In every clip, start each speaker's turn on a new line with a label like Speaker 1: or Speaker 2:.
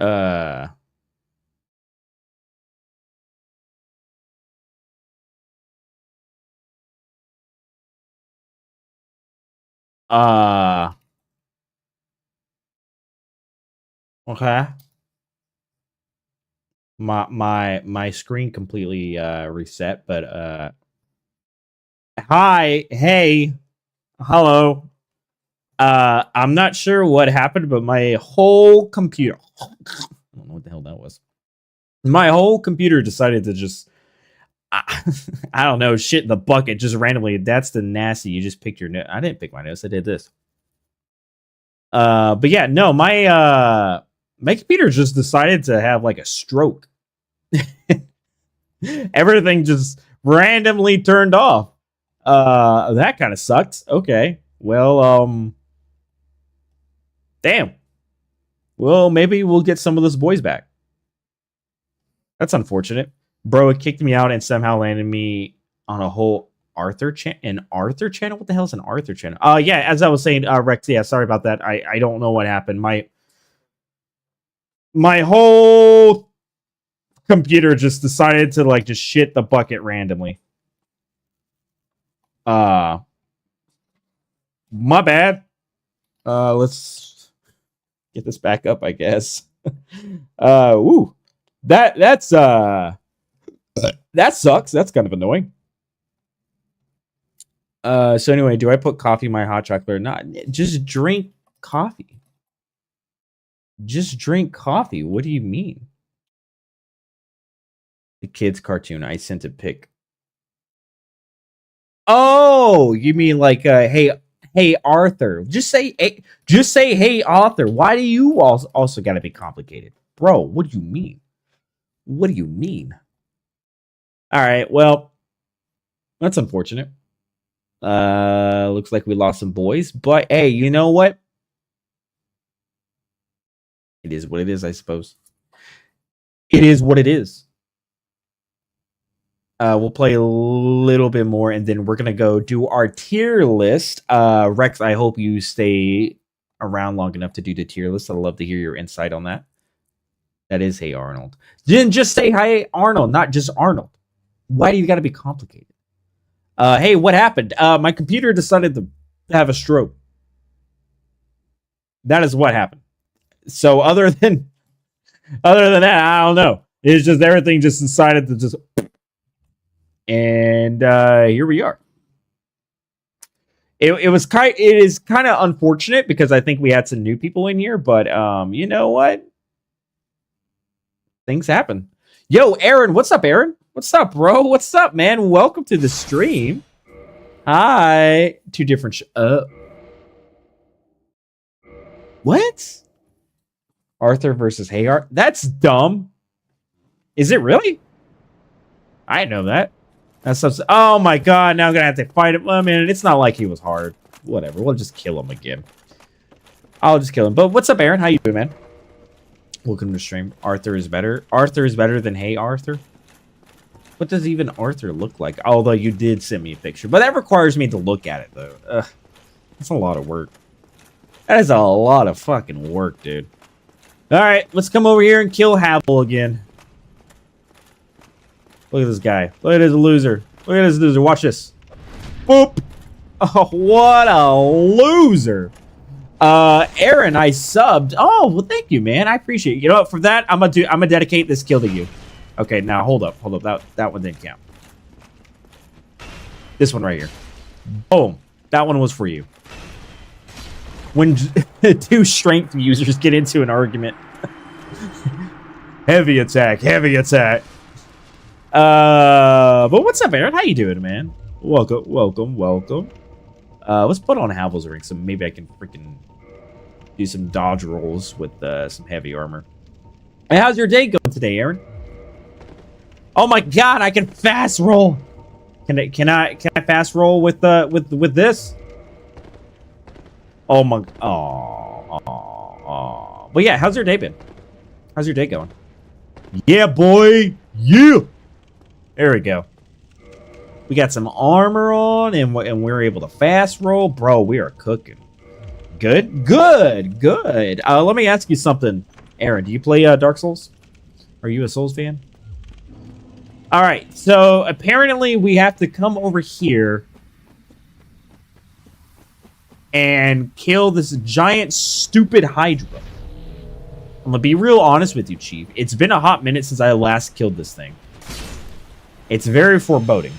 Speaker 1: Uh, uh, okay. My screen completely reset, but hi, hey, hello. I'm not sure what happened, but my whole computer I don't know what the hell that was. My whole computer decided to just I, I don't know, shit in the bucket just randomly. That's the nasty. You just picked your nose. I didn't pick my nose. I did this. But yeah, no, my computer just decided to have like a stroke. Everything just randomly turned off. That kind of sucked. Okay. Well, damn. Well, maybe we'll get some of those boys back. That's unfortunate. Bro, it kicked me out and somehow landed me on a whole Arthur channel. An Arthur channel? What the hell is an Arthur channel? Yeah, as I was saying, Rex, yeah, sorry about that. I don't know what happened. My whole computer just decided to like just shit the bucket randomly. My bad. Let's get this back up, I guess. Ooh. That sucks. That's kind of annoying. So anyway, do I put coffee in my hot chocolate or not? Just drink coffee. Just drink coffee. What do you mean? The kids cartoon. I sent a pic. Oh, you mean like hey Arthur. Just say hey Arthur. Why do you also got to be complicated? Bro, what do you mean? What do you mean? All right, well, that's unfortunate. Looks like we lost some boys, but hey, you know what? It is what it is, I suppose. It is what it is. We'll play a little bit more, and then we're gonna go do our tier list. Rex, I hope you stay around long enough to do the tier list. I'd love to hear your insight on that. That is Hey Arnold. Then just say Hi Arnold, not just Arnold. Why do you got to be complicated? Hey, what happened? My computer decided to have a stroke. That is what happened. So other than that, I don't know. It's just everything just decided to just, and here we are. It is kind of unfortunate because I think we had some new people in here, but you know what? Things happen. Yo, Aaron, what's up, Aaron? What's up, bro? What's up, man? Welcome to the stream. Hi. Two different what? Arthur versus Hayart? That's dumb. Is it really? I know that. That's oh my god, now I'm gonna have to fight him. I mean, it's not like he was hard. Whatever, we'll just kill him again. I'll just kill him. But what's up, Aaron? How you doing, man? Welcome to the stream. Arthur is better. Arthur is better than Hey Arthur. What does even Arthur look like? Although you did send me a picture. But that requires me to look at it, though. That's a lot of work. That is a lot of fucking work, dude. Alright, let's come over here and kill Havel again. Look at this guy. Look at this loser. Look at this loser. Watch this. Boop. Oh, what a loser. Aaron, I subbed. Oh, well, thank you, man. I appreciate it. You know what? For that, I'm gonna dedicate this kill to you. Okay, now hold up. That one didn't count. This one right here. Boom. That one was for you. When two strength users get into an argument. Heavy attack. Heavy attack. But what's up, Aaron? How you doing, man? Welcome. Let's put on Havel's ring so maybe I can freaking do some dodge rolls with some heavy armor. Hey, how's your day going today, Aaron? Oh my god, I can fast roll. Can I fast roll with this? Oh my. Oh. But yeah, how's your day been? How's your day going? Yeah, boy. Yeah. There we go. We got some armor on, and we're able to fast roll. Bro, we are cooking. Good. Let me ask you something, Aaron, do you play Dark Souls? Are you a Souls fan? All right, so apparently we have to come over here and kill this giant, stupid Hydra. I'm gonna be real honest with you, Chief. It's been a hot minute since I last killed this thing. It's very foreboding.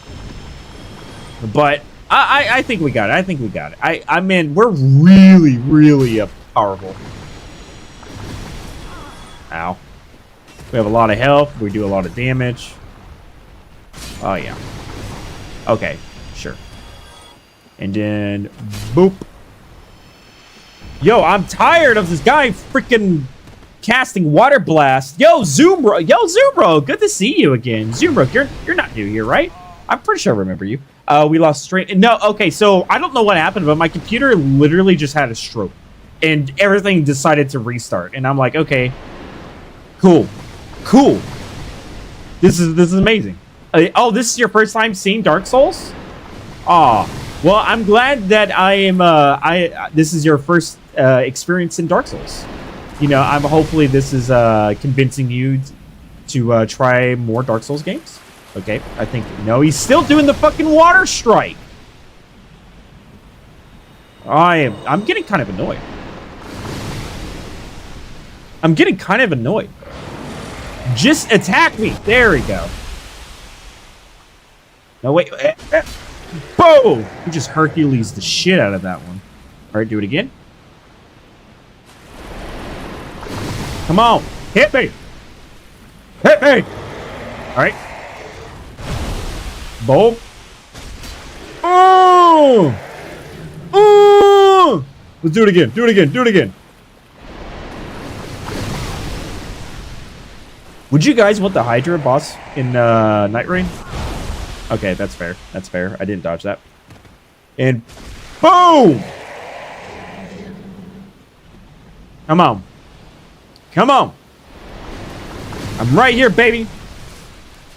Speaker 1: But I think we got it. I think we got it. I mean, we're really, really powerful. Ow. We have a lot of health. We do a lot of damage. Oh, yeah. Okay, sure. And then, boop. Yo, I'm tired of this guy freaking casting Water Blast. Yo, Zoombro. Yo, Zoombro. Good to see you again. Zoombro, you're not new here, right? I'm pretty sure I remember you. We lost straight. No, okay, so I don't know what happened, but my computer literally just had a stroke. And everything decided to restart. And I'm like, okay, cool. Cool. This is amazing. Oh, this is your first time seeing Dark Souls? Aw. Well, I'm glad that I am, this is your first experience in Dark Souls. You know, hopefully this is convincing you to try more Dark Souls games. Okay, I think, no, he's still doing the fucking water strike. I'm getting kind of annoyed. I'm getting kind of annoyed. Just attack me. There we go. No, wait. Boom! You just Hercules the shit out of that one. All right, do it again. Come on. Hit me. Hit me. All right. Boom. Oh! Oh! Let's do it again. Do it again. Do it again. Would you guys want the Hydra boss in Night Rain? Okay, that's fair. That's fair. I didn't dodge that. And boom! Come on. Come on. I'm right here, baby.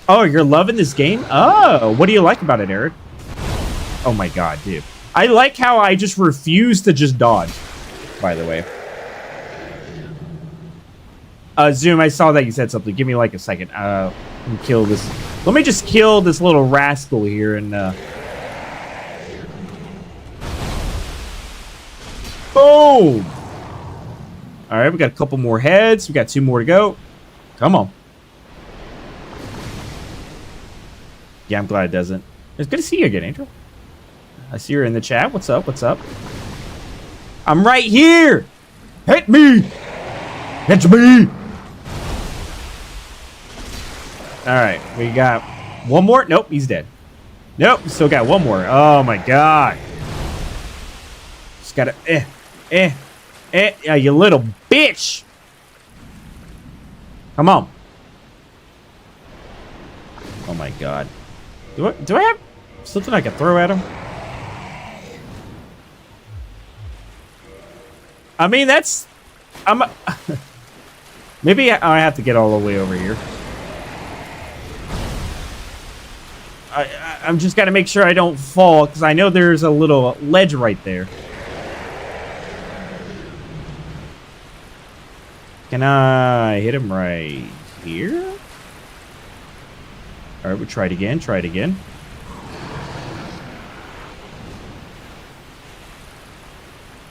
Speaker 1: Oh, you're loving this game? Oh, what do you like about it, Eric? Oh my god, dude. I like how I just refuse to just dodge, by the way. Zoom, I saw that you said something. Give me like a second. Let me kill this. Let me just kill this little rascal here and boom! Alright, we got a couple more heads. We got 2 more to go. Come on. Yeah, I'm glad it doesn't. It's good to see you again, Angel. I see you're in the chat. What's up? What's up? I'm right here! Hit me! Hit me! Alright, we got one more. Nope, he's dead. Nope, we still got one more. Oh my god. Just gotta... Yeah, you little bitch! Come on. Oh my god. Do I have something I can throw at him? I mean, that's... Maybe I have to get all the way over here. I'm just gotta make sure I don't fall, because I know there's a little ledge right there. Can I hit him right here? Alright, we'll try it again. Try it again.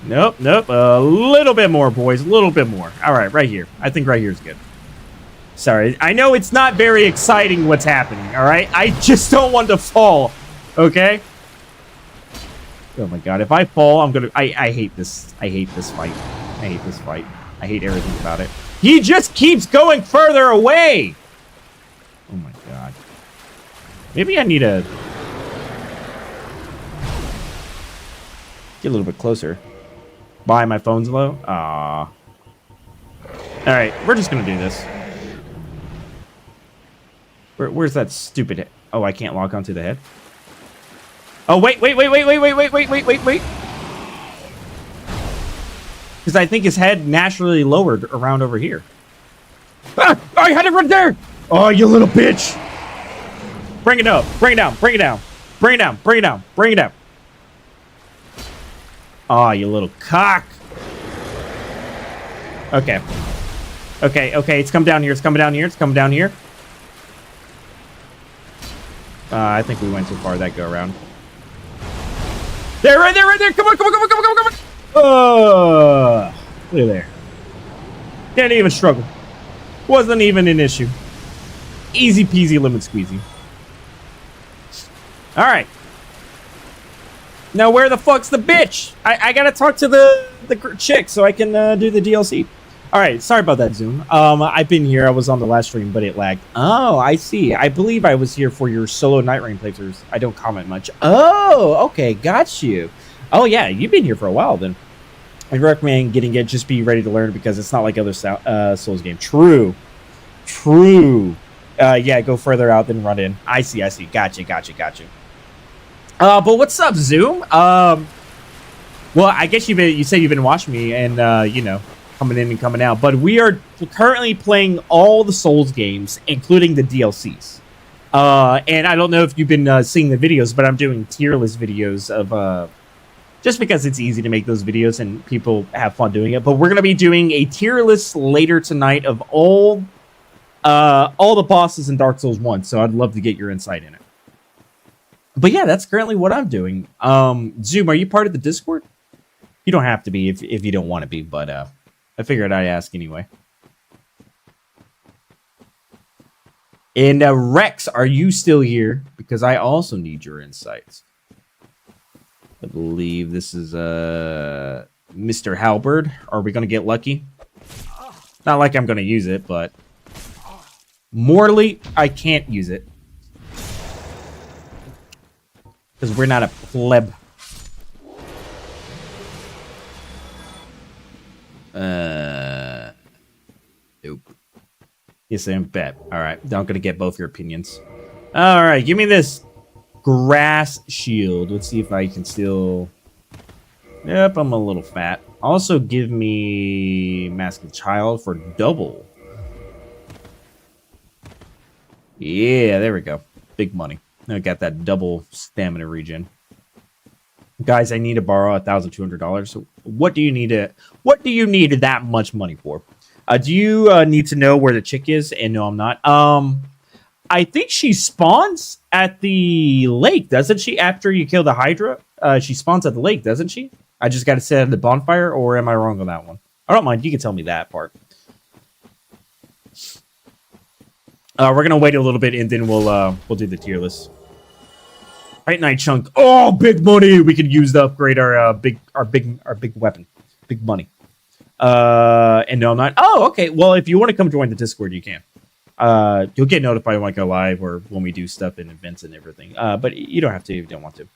Speaker 1: Nope, nope. A little bit more, boys. A little bit more. Alright, right here. I think right here is good. Sorry. I know it's not very exciting what's happening, alright? I just don't want to fall. Okay? Oh my god. If I fall, I'm gonna... I hate this. I hate this fight. I hate this fight. I hate everything about it. He just keeps going further away! Oh my god. Maybe I need to... get a little bit closer. Why, my phone's low? Aww. Alright, we're just gonna do this. Where's that stupid head? Oh, I can't lock onto the head? Oh, wait. Because I think his head naturally lowered around over here. Ah! I had it right there! Oh, you little bitch! Bring it up. Bring it down. Bring it down. Bring it down. Bring it down. Bring it down. Oh, you little cock. Okay. Okay, okay, it's come down here. It's coming down here. It's coming down here. I think we went too far that go around. There, right there, right there. Come on, come on, come on, come on, come on, come on. Look at there. Didn't even struggle. Wasn't even an issue. Easy peasy lemon squeezy. All right. Now where the fuck's the bitch? I gotta talk to the chick so I can do the DLC. All right, sorry about that, Zoom. I've been here. I was on the last stream, but it lagged. Oh, I see. I believe I was here for your solo Night Rain playthroughs. I don't comment much. Oh, okay, got you. Oh yeah, you've been here for a while then. I recommend getting it. Just be ready to learn because it's not like other Souls game. True, true. Yeah, go further out than run in. I see. Gotcha. But what's up, Zoom? Well, I guess you said you've been watching me and you know, coming in and coming out. But we are currently playing all the Souls games, including the DLCs. And I don't know if you've been seeing the videos, but I'm doing tier list videos of just because it's easy to make those videos and people have fun doing it. But we're gonna be doing a tier list later tonight of all the bosses in Dark Souls 1. So I'd love to get your insight in it. But yeah, that's currently what I'm doing. Zoom, are you part of the Discord? You don't have to be if you don't want to be, but I figured I'd ask anyway. And Rex, are you still here? Because I also need your insights. I believe this is Mr. Halberd. Are we going to get lucky? Not like I'm going to use it, but morally, I can't use it. Because we're not a pleb. Nope. Yes, I bet. Alright, I'm gonna get both your opinions. Alright, give me this grass shield. Let's see if I can still... Yep, I'm a little fat. Also, give me Mask of the Child for double. Yeah, there we go. Big money. I got that double stamina regen. Guys, I need to borrow $1,200. So what do you need that much money for? Do you need to know where the chick is? And no, I'm not. I think she spawns at the lake, doesn't she? After you kill the Hydra, she spawns at the lake, doesn't she? I just got to set at the bonfire, or am I wrong on that one? I don't mind. You can tell me that part. We're gonna wait a little bit, and then we'll do the tier list. Right, Night Chunk. Oh, big money! We could use to upgrade our big weapon, big money. And no, I'm not. Oh, okay. Well, if you want to come join the Discord, you can. You'll get notified when I go live or when we do stuff in events and everything. But you don't have to if you don't want to.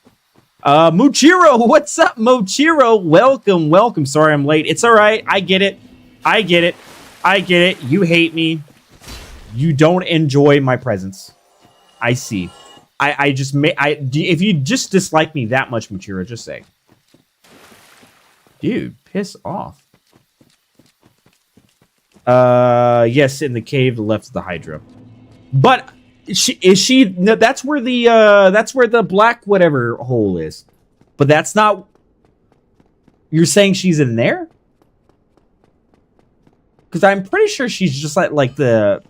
Speaker 1: Mochiro, what's up, Mochiro? Welcome, welcome. Sorry I'm late. It's all right. I get it. You hate me. You don't enjoy my presence. I see. If you just dislike me that much, Mochiro, just say. Dude, piss off. Yes, in the cave left of the Hydra. But no, that's where the black whatever hole is. But that's not. You're saying she's in there? Because I'm pretty sure she's just like the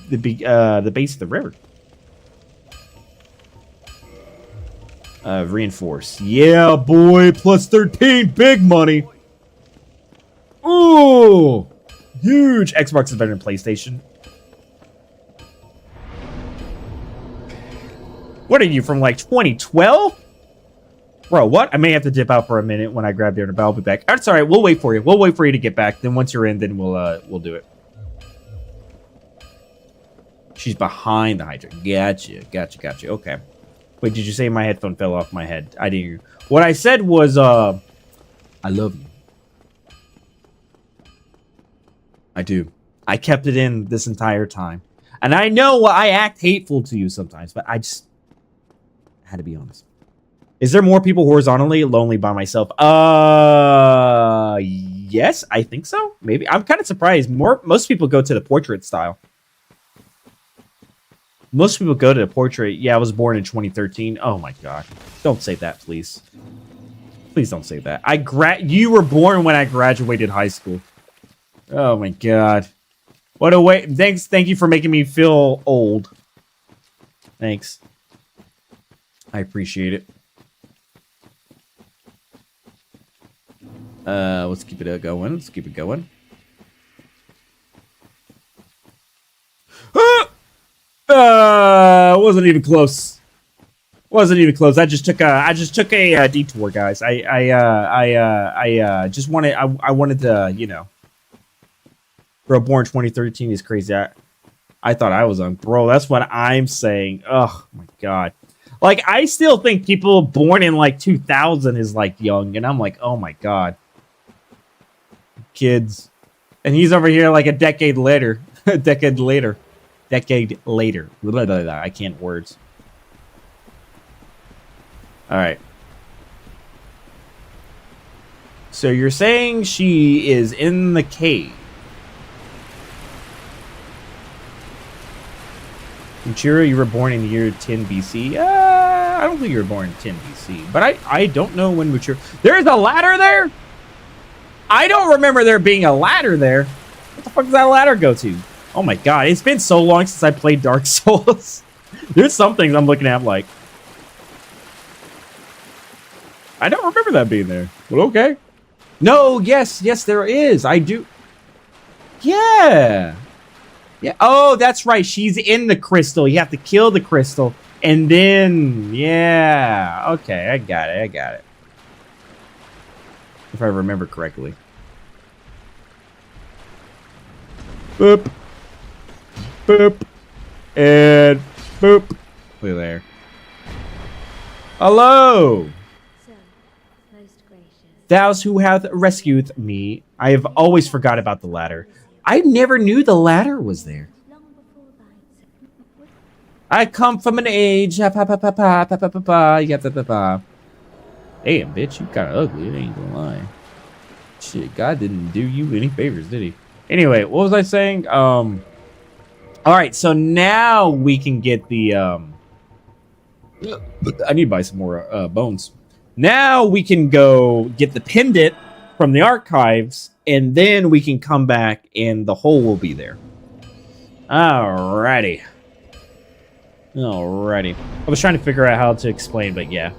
Speaker 1: base of the river. Reinforce. Yeah, boy, plus 13, big money. Ooh, huge. Xbox is better than PlayStation. What are you, from like 2012? Bro, what? I may have to dip out for a minute when I grab dinner, but I'll be back. That's all right. We'll wait for you. We'll wait for you to get back. Then once you're in, then we'll do it. She's behind the Hydra. Gotcha. Okay. Wait, did you say my headphone fell off my head? I didn't hear. What I said was, I love you. I do. I kept it in this entire time. And I know I act hateful to you sometimes, but I just had to be honest. Is there more people horizontally lonely by myself? Yes, I think so. Maybe. I'm kind of surprised. Most people go to the portrait style. Most people go to the portrait. Yeah, I was born in 2013. Oh my god. Don't say that, please. Please don't say that. You were born when I graduated high school. Oh my god. What a way. Thank you for making me feel old. Thanks. I appreciate it. Let's keep it going. Let's keep it going. Wasn't even close. Wasn't even close. I just took a detour, guys. I just wanted I wanted to, you know. Bro, born 2013 is crazy. I thought I was on, bro. That's what I'm saying. Oh my god. Like, I still think people born in like 2000 is like young, and I'm like, oh my god. Kids. And he's over here like a decade later. A decade later. Decade later. Blah, blah, blah. I can't words. Alright. So you're saying she is in the cave. Ichiro, you were born in the year 10 BC. I don't think you were born in 10 BC. But I don't know when Ichiro... There's a ladder there? I don't remember there being a ladder there. What the fuck does that ladder go to? Oh my god, it's been so long since I played Dark Souls. There's some things I'm looking at like... I don't remember that being there. But okay. No, yes, there is. I do. Yeah. Yeah. Oh, that's right. She's in the crystal. You have to kill the crystal. And then, yeah. Okay, I got it. If I remember correctly. Boop. Boop. And boop. Look there. Hello.
Speaker 2: So, most gracious.
Speaker 1: Thou who hath rescued me. I have always forgot about the ladder. I never knew the ladder was there.
Speaker 2: Long before thy
Speaker 1: I come from an age. Damn, bitch, you kind of ugly. I ain't gonna lie. Shit, God didn't do you any favors, did he? Anyway, what was I saying? All right, so now we can get the I need to buy some more bones. Now we can go get the pendant from the archives, and then we can come back and the hole will be there. Alrighty. I was trying to figure out how to explain, but yeah.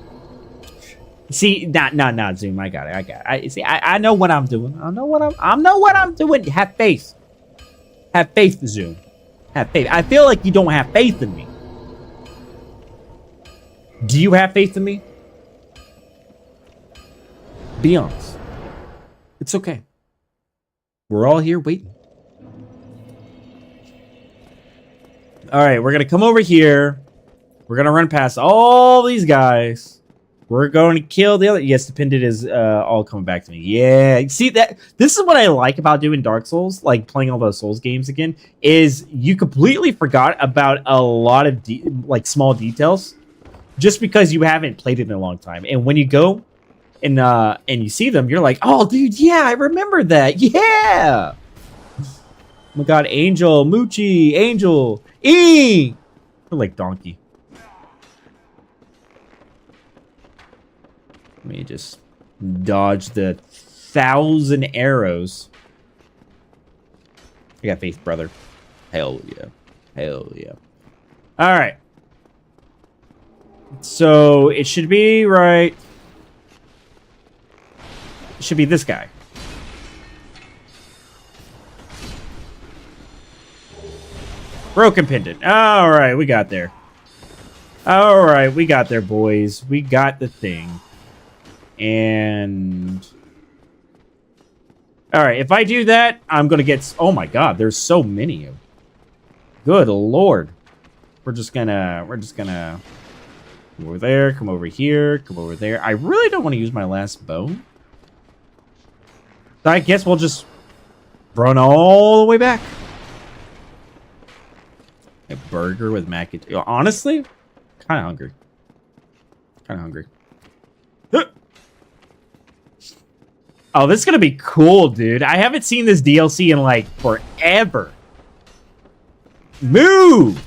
Speaker 1: See, not Zoom. I got it. I know what I'm doing. I know what I'm doing. Have faith. Have faith, Zoom. Have faith. I feel like you don't have faith in me. Do you have faith in me? Be honest. It's okay. We're all here waiting. All right, we're going to come over here. We're going to run past all these guys. We're going to kill the other... Yes, the pendant is all coming back to me. Yeah. See, this is what I like about doing Dark Souls, like playing all those Souls games again, is you completely forgot about a lot of like small details just because you haven't played it in a long time. And when you go and you see them, you're like, oh, dude, yeah, I remember that. Yeah. Oh my god, Angel, Moochie, Angel, E. We're like Donkey. Let me just dodge the 1,000 arrows. I got faith, brother. Hell yeah. Hell yeah. All right. So it should be right. It should be this guy. Broken pendant. All right, we got there. All right, we got there, boys. We got the thing. And... all right, if I do that, I'm going to get... oh my god, there's so many of them. Good lord. We're just gonna... come over there, come over here, come over there. I really don't want to use my last bone. So I guess we'll just run all the way back. A burger with mac and cheese. Honestly, kind of hungry. Oh, this is gonna be cool, dude. I haven't seen this DLC in like forever. Move!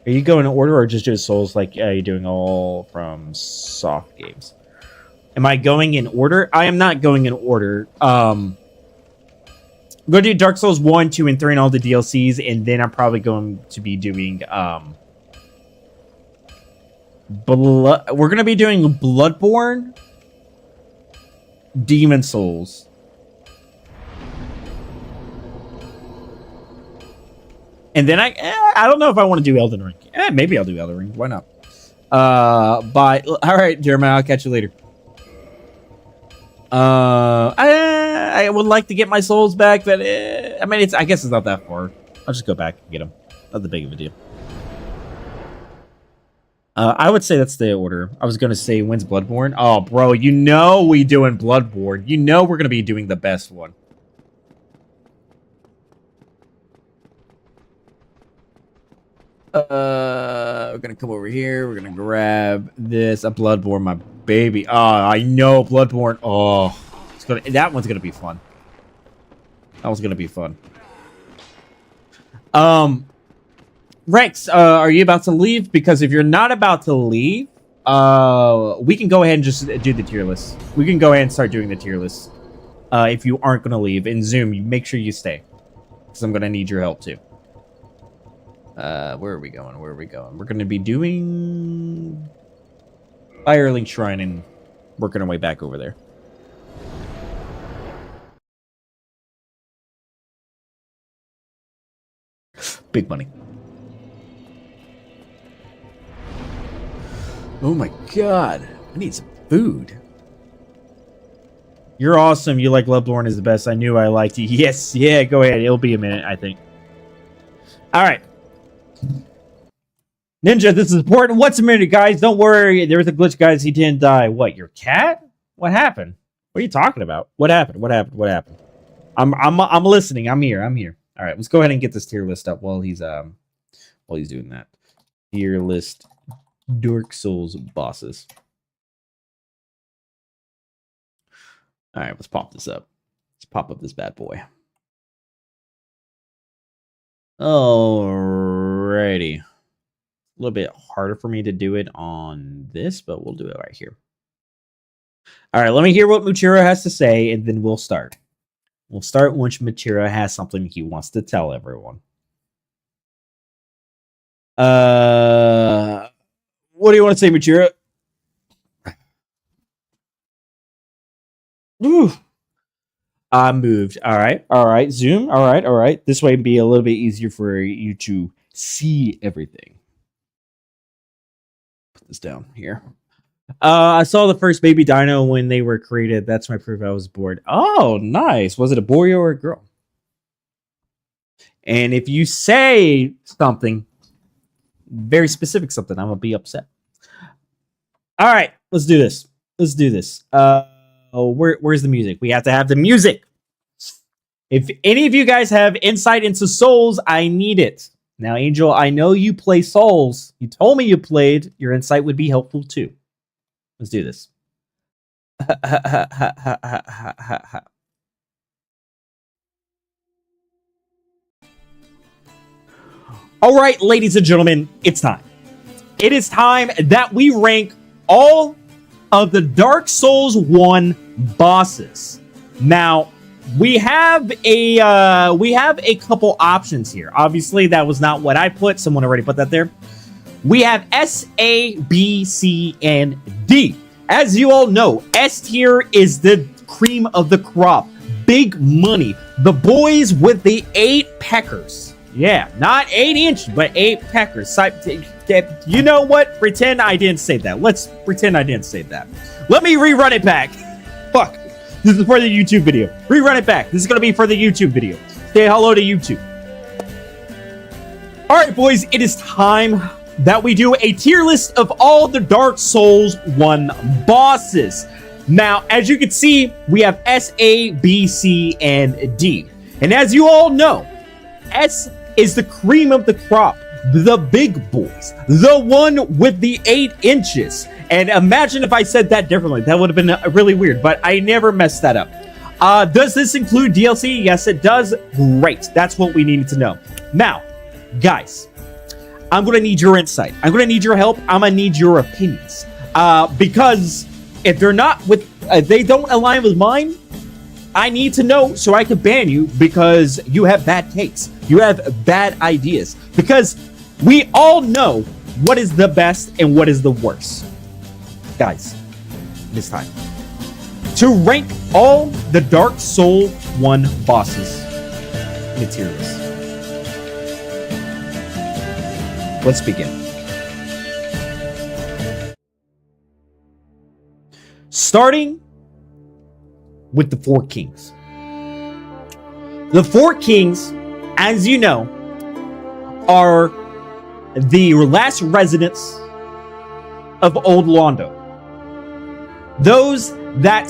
Speaker 1: Are you going in order or just doing Souls like you're doing all from soft games? Am I going in order? I am not going in order. I'm going to do Dark Souls 1, 2, and 3 and all the DLCs, and then I'm probably going to be doing we're going to be doing Bloodborne, Demon Souls. And then I don't know if I want to do Elden Ring. Maybe I'll do Elden Ring. Why not? But all right, Jeremiah, I'll catch you later. I would like to get my souls back, but I mean, I guess it's not that far. I'll just go back and get them. Not that big of a deal. I would say that's the order. I was gonna say when's Bloodborne? Oh, bro, you know we doing Bloodborne. You know we're gonna be doing the best one. We're gonna come over here. We're gonna grab this. A Bloodborne, my baby. Oh, I know Bloodborne. Oh, that one's gonna be fun. That one's gonna be fun. Rex, are you about to leave? Because if you're not about to leave, we can go ahead and just do the tier list. We can go ahead and start doing the tier list. If you aren't gonna leave, in Zoom, you make sure you stay, because I'm gonna need your help too. Where are we going? Where are we going? We're going to be doing Firelink Shrine and working our way back over there. Big money. Oh my god. I need some food. You're awesome. You like Bloodborne is the best. I knew I liked you. Yes. Yeah, go ahead. It'll be a minute, I think. All right. Ninja, this is important. What's a minute, guys? Don't worry. There was a glitch, guys. He didn't die. What, your cat? What happened? What are you talking about? What happened? What happened? What happened? I'm listening. I'm here. I'm here. All right, let's go ahead and get this tier list up while he's doing that. Tier list Dark Souls bosses. All right, let's pop this up. Let's pop up this bad boy. Alrighty. A little bit harder for me to do it on this, but we'll do it right here. All right, let me hear what Muchiro has to say, and then we'll start. We'll start once Muchiro has something he wants to tell everyone. What do you want to say, Muchiro? Ooh. I moved. All right. All right. Zoom. All right. All right. This way it'd be a little bit easier for you to see everything. Put this down here. I saw the first baby dino when they were created. That's my proof I was bored. Oh, nice. Was it a boy or a girl? And if you say something, very specific something, I'm going to be upset. All right. Let's do this. Let's do this. Where's the music? We have to have the music. If any of you guys have insight into Souls, I need it. Now, Angel, I know you play Souls. You told me you played. Your insight would be helpful too. Let's do this. All right, ladies and gentlemen, it's time. It is time that we rank all of the Dark Souls 1 bosses. Now, we have a couple options here. Obviously, that was not what I put. Someone already put that there. We have S, A, B, C, and D. As you all know, S tier is the cream of the crop. Big money. The boys with the 8 peckers. Yeah, not 8-inch, but 8 peckers. You know what? Pretend I didn't say that. Let's pretend I didn't say that. Let me rerun it back. Fuck. This is for the YouTube video. Rerun it back. This is going to be for the YouTube video. Say hello to YouTube. All right, boys. It is time that we do a tier list of all the Dark Souls 1 bosses. Now, as you can see, we have S, A, B, C, and D. And as you all know, S is the cream of the crop. The big boys. The one with the 8 inches. And imagine if I said that differently. That would have been really weird, but I never messed that up. Does this include DLC? Yes, it does. Great. That's what we needed to know. Now, guys, I'm going to need your insight. I'm going to need your help. I'm going to need your opinions. Because if they're not with, they don't align with mine, I need to know so I can ban you because you have bad takes. You have bad ideas. Because we all know what is the best and what is the worst. Guys, this time. To rank all the Dark Souls 1 bosses in the tier list. Let's begin. Starting with the Four Kings. The Four Kings, as you know, are the last residents of Old Londo. Those that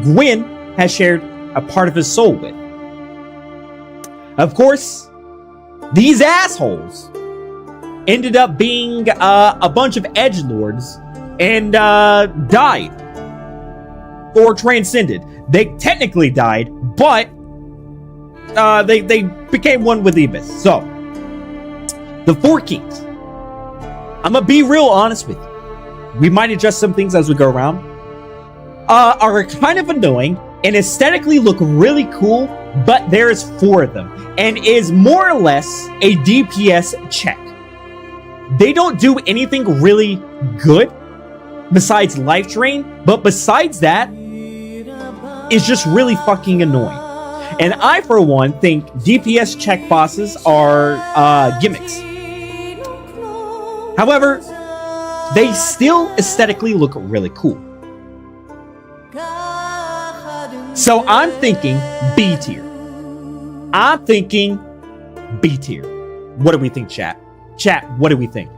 Speaker 1: Gwyn has shared a part of his soul with. Of course, these assholes ended up being a bunch of edgelords and died or transcended. They technically died, but they became one with the abyss. So, the Four Kings. I'm gonna be real honest with you. We might adjust some things as we go around. Are kind of annoying and aesthetically look really cool, but there's 4 of them and is more or less a DPS check. They don't do anything really good besides life drain, but besides that, it's just really fucking annoying. And I, for one, think DPS check bosses are gimmicks. However, they still aesthetically look really cool. So I'm thinking B tier. I'm thinking B tier. What do we think, chat? Chat, what do we think?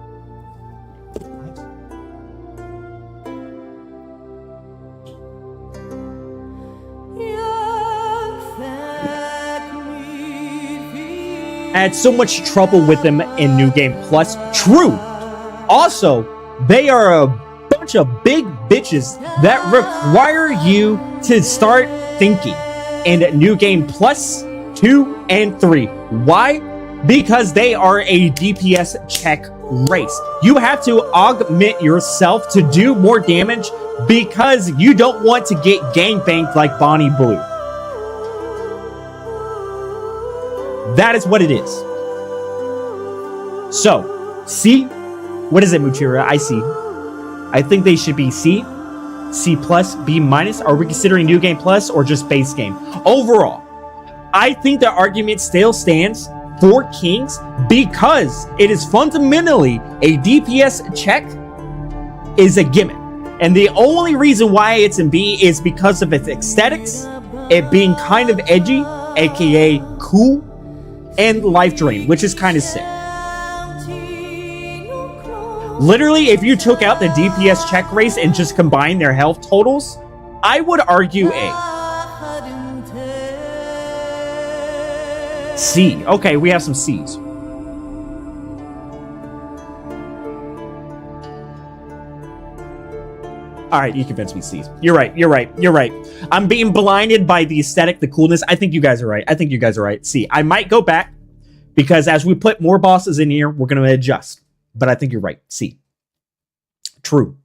Speaker 1: I had so much trouble with them in New Game Plus. True. Also, they are a bunch of big bitches that require you to start thinking in New Game Plus 2 and 3. Why? Because they are a DPS check race. You have to augment yourself to do more damage because you don't want to get gangbanged like Bonnie Blue. That is what it is. So, C. What is it, Muchira? I see. I think they should be C, C+, B-. Are we considering New Game Plus or just base game? Overall, I think the argument still stands for Kings because it is fundamentally a DPS check is a gimmick. And the only reason why it's in B is because of its aesthetics, it being kind of edgy, aka cool, and life drain, which is kind of sick. Literally, if you took out the DPS check race and just combined their health totals, I would argue A. C. Okay, we have some C's. All right, you convinced me, C's. You're right. I'm being blinded by the aesthetic, the coolness. I think you guys are right. C. I might go back because as we put more bosses in here, we're going to adjust. But I think you're right. C. True.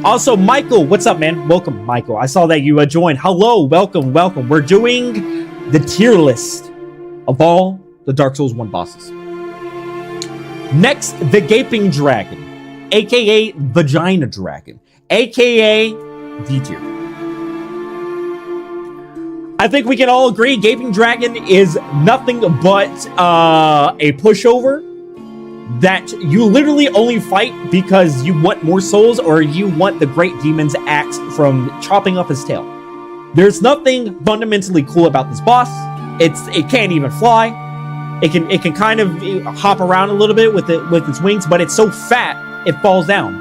Speaker 1: Also, Michael, what's up, man? Welcome, Michael. I saw that you joined. Hello, welcome. We're doing the tier list of all the Dark Souls 1 bosses. Next, the Gaping Dragon, aka Vagina Dragon, aka D tier. I think we can all agree Gaping Dragon is nothing but a pushover that you literally only fight because you want more souls or you want the Great Demon's axe from chopping off his tail. There's nothing fundamentally cool about this boss. It can't even fly. It can kind of hop around a little bit with its wings, but it's so fat it falls down.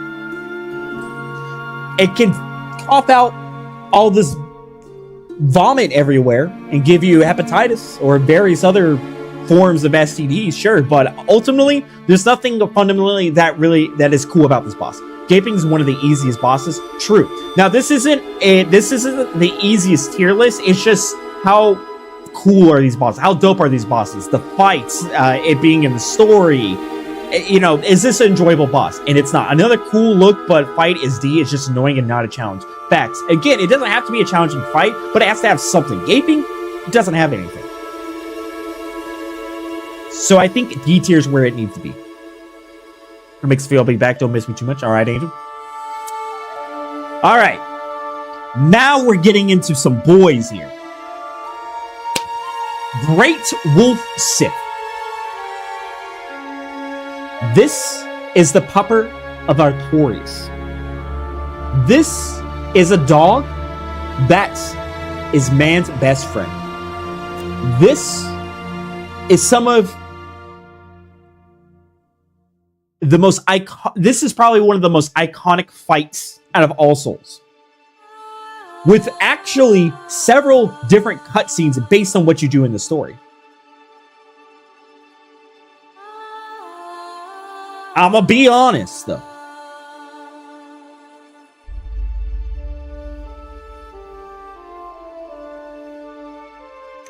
Speaker 1: It can cough out all this vomit everywhere and give you hepatitis or various other forms of STDs, sure, but ultimately there's nothing fundamentally that is cool about this boss. Gaping is one of the easiest bosses. True. Now this isn't the easiest tier list. It's just how cool are these bosses? How dope are these bosses? The fights, it being in the story, You know, is this an enjoyable boss? And it's not. Another cool look but fight is D. It's just annoying and not a challenge. Facts. Again, it doesn't have to be a challenging fight, but it has to have something. Gaping doesn't have anything. So I think D tier is where it needs to be. It makes me feel I'll be back. Don't miss me too much. All right, Angel. All right. Now we're getting into some boys here. Great Wolf Sith. This is the pupper of Artorias. This is a dog that is man's best friend. This is some of the most this is probably one of the most iconic fights out of All Souls, with actually several different cutscenes based on what you do in the story. I'ma be honest though.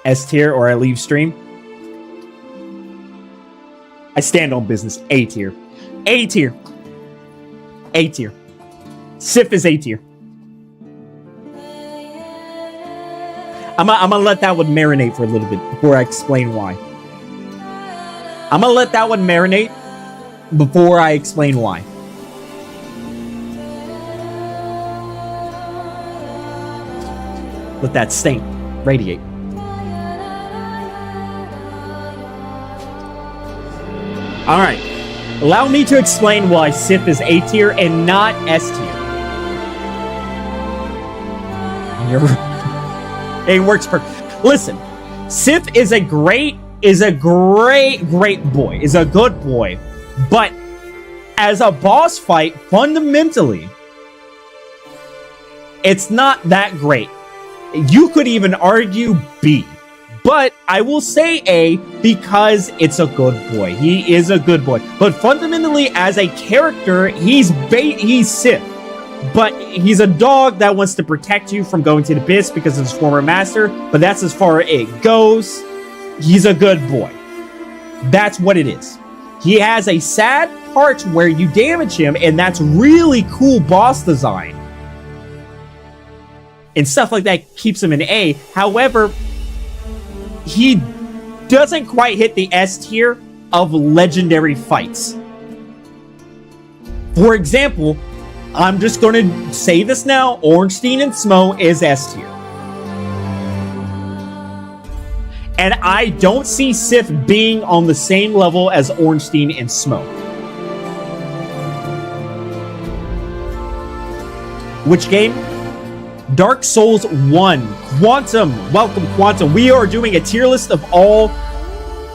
Speaker 1: S tier or I leave stream. I stand on business. A tier. A tier. A tier. Sif is A tier. I'm gonna let that one marinate for a little bit before I explain why. I'm gonna let that one marinate before I explain why. Let that stain radiate. All right. Allow me to explain why Sif is A tier and not S tier. It works perfect. Listen, Sif is a great boy, is a good boy, but as a boss fight, fundamentally, it's not that great. You could even argue B, but I will say A because it's a good boy. He is a good boy, but fundamentally, as a character, he's Sif. But he's a dog that wants to protect you from going to the abyss because of his former master, but that's as far as it goes. He's a good boy. That's what it is. He has a sad part where you damage him, and that's really cool boss design. And stuff like that keeps him in A. However, he doesn't quite hit the S tier of legendary fights. For example, I'm just going to say this now. Ornstein and Smo is S tier. And I don't see Sif being on the same level as Ornstein and Smo. Which game? Dark Souls 1. Quantum. Welcome, Quantum. We are doing a tier list of all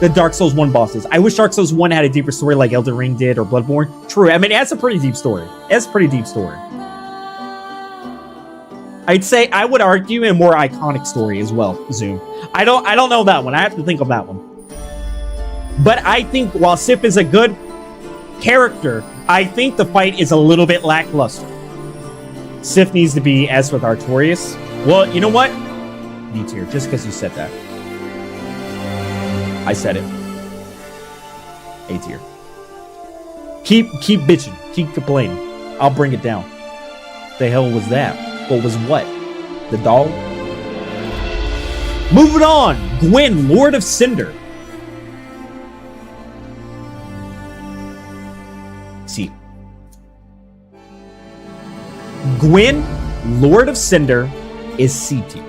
Speaker 1: the Dark Souls 1 bosses. I wish Dark Souls 1 had a deeper story like Elden Ring did or Bloodborne. True. I mean, it has a pretty deep story. It's a pretty deep story. I'd say I would argue a more iconic story as well, Zoom. I don't know that one. I have to think of that one. But I think while Sif is a good character, I think the fight is a little bit lackluster. Sif needs to be S with Artorias. Well, you know what? D tier, just because you said that. I said it. A tier. Keep bitching. Keep complaining. I'll bring it down. The hell was that? What was what? The dog? Moving on. Gwyn, Lord of Cinder. See. Gwyn, Lord of Cinder, is C tier.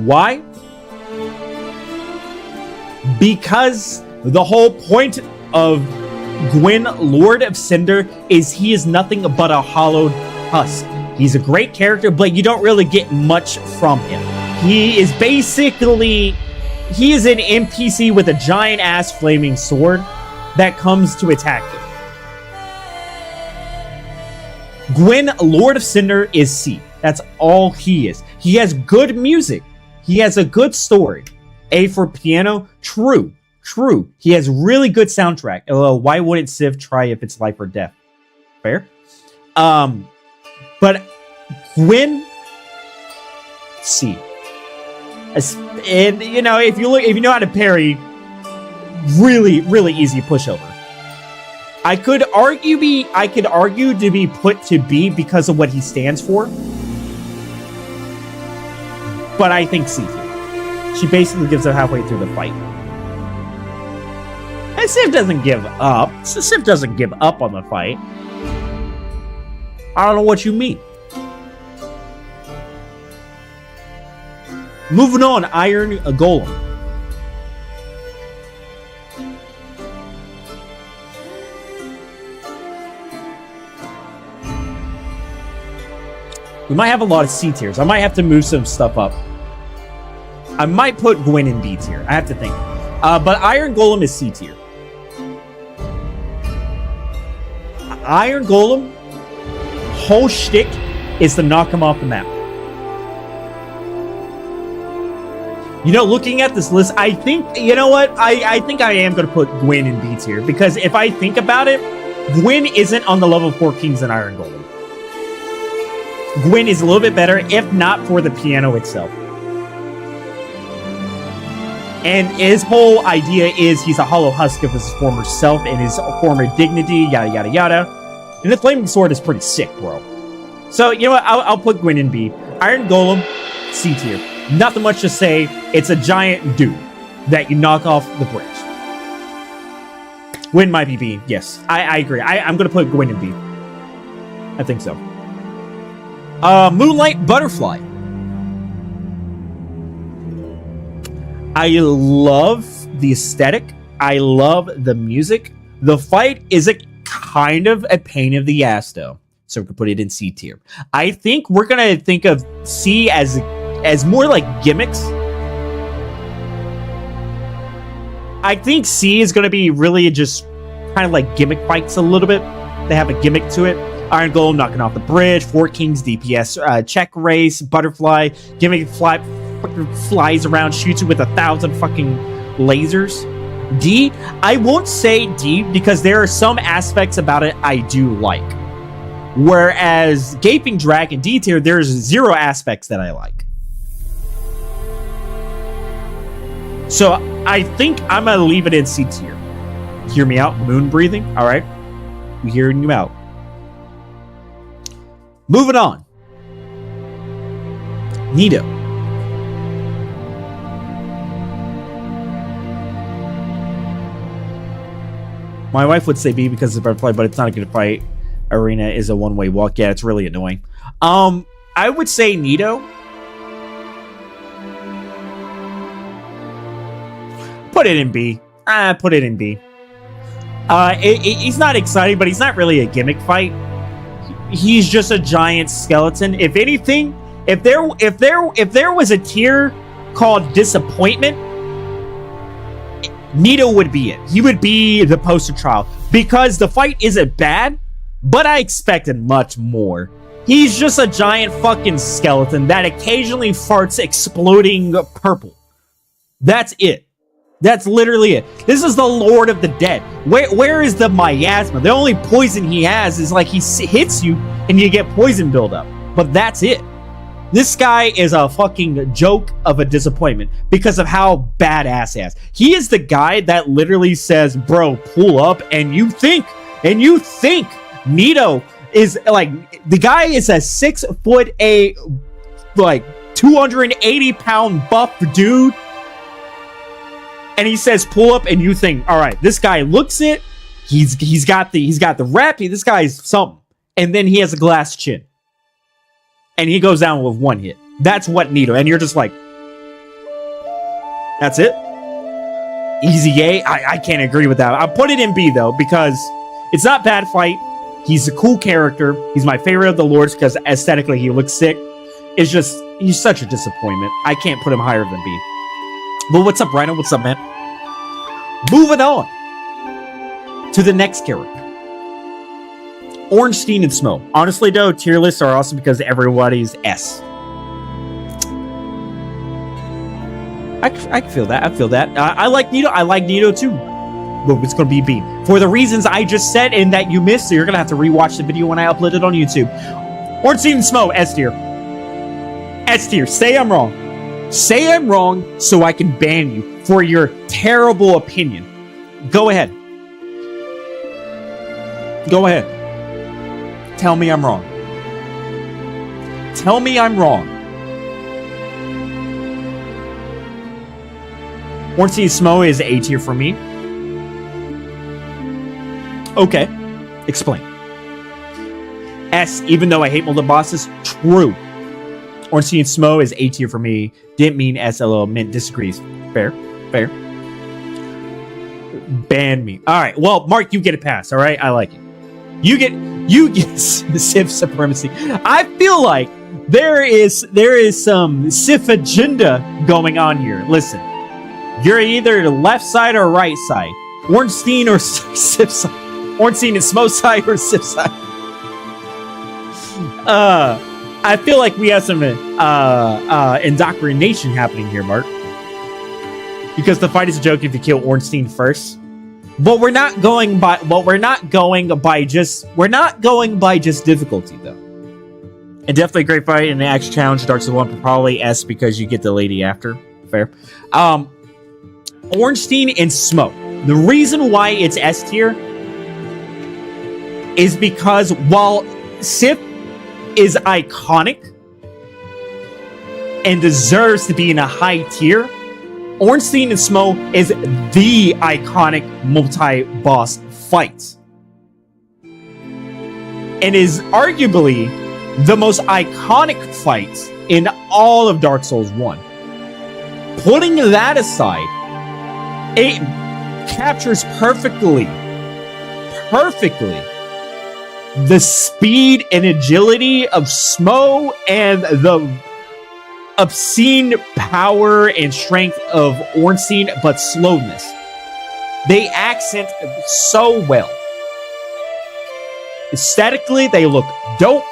Speaker 1: Why? Because the whole point of Gwyn, Lord of Cinder, is he is nothing but a hollowed husk. He's a great character, but you don't really get much from him. He is basically... He is an NPC with a giant-ass flaming sword that comes to attack you. Gwyn, Lord of Cinder, is C. That's all he is. He has good music. He has a good story. A for piano. True. He has really good soundtrack. Although, why wouldn't Sif try if it's life or death? Fair. But Gwyn, C. And you know, if you know how to parry, really easy pushover. I could argue to be put to B because of what he stands for. But I think C tier. She basically gives up halfway through the fight. And Sif doesn't give up. Sif doesn't give up on the fight. I don't know what you mean. Moving on, Iron Golem. We might have a lot of C tiers. I might have to move some stuff up. I might put Gwyn in B tier. I have to think. But Iron Golem is C tier. Iron Golem, whole shtick is to knock him off the map. You know, looking at this list, I think, you know what? I think I am going to put Gwyn in B tier. Because if I think about it, Gwyn isn't on the level 4 Kings and Iron Golem. Gwyn is a little bit better, if not for the piano itself. And his whole idea is he's a hollow husk of his former self and his former dignity, yada, yada, yada. And the Flaming Sword is pretty sick, bro. So, you know what? I'll put Gwyn in B. Iron Golem, C tier. Nothing much to say. It's a giant dude that you knock off the bridge. Gwyn might be B. Yes, I agree. I'm going to put Gwyn in B. I think so. Moonlight Butterfly. I love the aesthetic. I love the music. The fight is a kind of a pain in the ass, though. So we can put it in C tier. I think we're going to think of C as more like gimmicks. I think C is going to be really just kind of like gimmick fights a little bit. They have a gimmick to it. Iron Golem knocking off the bridge, 4 Kings, DPS, check race, butterfly, gimmick flies around, shoots you with 1,000 fucking lasers. D, I won't say D because there are some aspects about it I do like. Whereas Gaping Dragon D tier, there's 0 aspects that I like. So I think I'm gonna leave it in C tier. Hear me out, moon breathing. All right, we hearing you out. Moving on. Nito. My wife would say B because it's a butterfly, but it's not a good fight. Arena is a one-way walk. Yeah, it's really annoying. I would say Nito. Put it in B. Put it in B. He's not exciting, but he's not really a gimmick fight. He's just a giant skeleton. If anything, if there was a tier called disappointment, Nito would be it. He would be the poster child because the fight isn't bad, but I expected much more. He's just a giant fucking skeleton that occasionally farts exploding purple. That's it. That's literally it. This is the Lord of the Dead. Where is the miasma? The only poison he has is like he hits you and you get poison buildup. But that's it. This guy is a fucking joke of a disappointment because of how badass he is. He is the guy that literally says, bro, pull up, and you think Nito is like, the guy is a 6 foot, like 280 pound buff dude. And he says, pull up, and you think, all right, this guy looks it. He's got the rep. This guy's something. And then he has a glass chin. And he goes down with 1 hit. That's what Nito. And you're just like, that's it? Easy A? I can't agree with that. I'll put it in B, though, because it's not bad fight. He's a cool character. He's my favorite of the lords because aesthetically he looks sick. It's just, he's such a disappointment. I can't put him higher than B. But what's up, Rhino? What's up, man? Moving on to the next character. Ornstein and Smough. Honestly, though, tier lists are awesome because everybody's S. I can feel that. I feel that. I like Nito. I like Nito too. But it's going to be B. For the reasons I just said and that you missed, so you're going to have to rewatch the video when I upload it on YouTube. Ornstein and Smough, S tier. S tier. Say I'm wrong. Say I'm wrong so I can ban you for your terrible opinion. Go ahead. Go ahead. Tell me I'm wrong. Tell me I'm wrong. Ornstein Smo is A tier for me. Okay. Explain. S, even though I hate molded bosses, true. Ornstein Smo is A tier for me. Didn't mean SLO, meant disagrees. Fair. Fair. Ban me. Alright, well, Mark, you get a pass, alright? I like it. You get Sith supremacy. I feel like there is some Sith agenda going on here. Listen, you're either the left side or right side. Ornstein or Sith side. Ornstein and Smo side or Sith side. I feel like we have some indoctrination happening here, Mark. Because the fight is a joke if you kill Ornstein first. But we're not going by just difficulty though. And definitely a great fight in the action challenge. Dark Souls 1, but probably S because you get the lady after. Fair. Ornstein and Smo. The reason why it's S tier is because while Sif is iconic and deserves to be in a high tier, Ornstein and Smo is the iconic multi-boss fight. And is arguably the most iconic fight in all of Dark Souls 1. Putting that aside, it captures perfectly the speed and agility of Smo and the obscene power and strength of Ornstein, but slowness. They accent so well. Aesthetically, they look dope.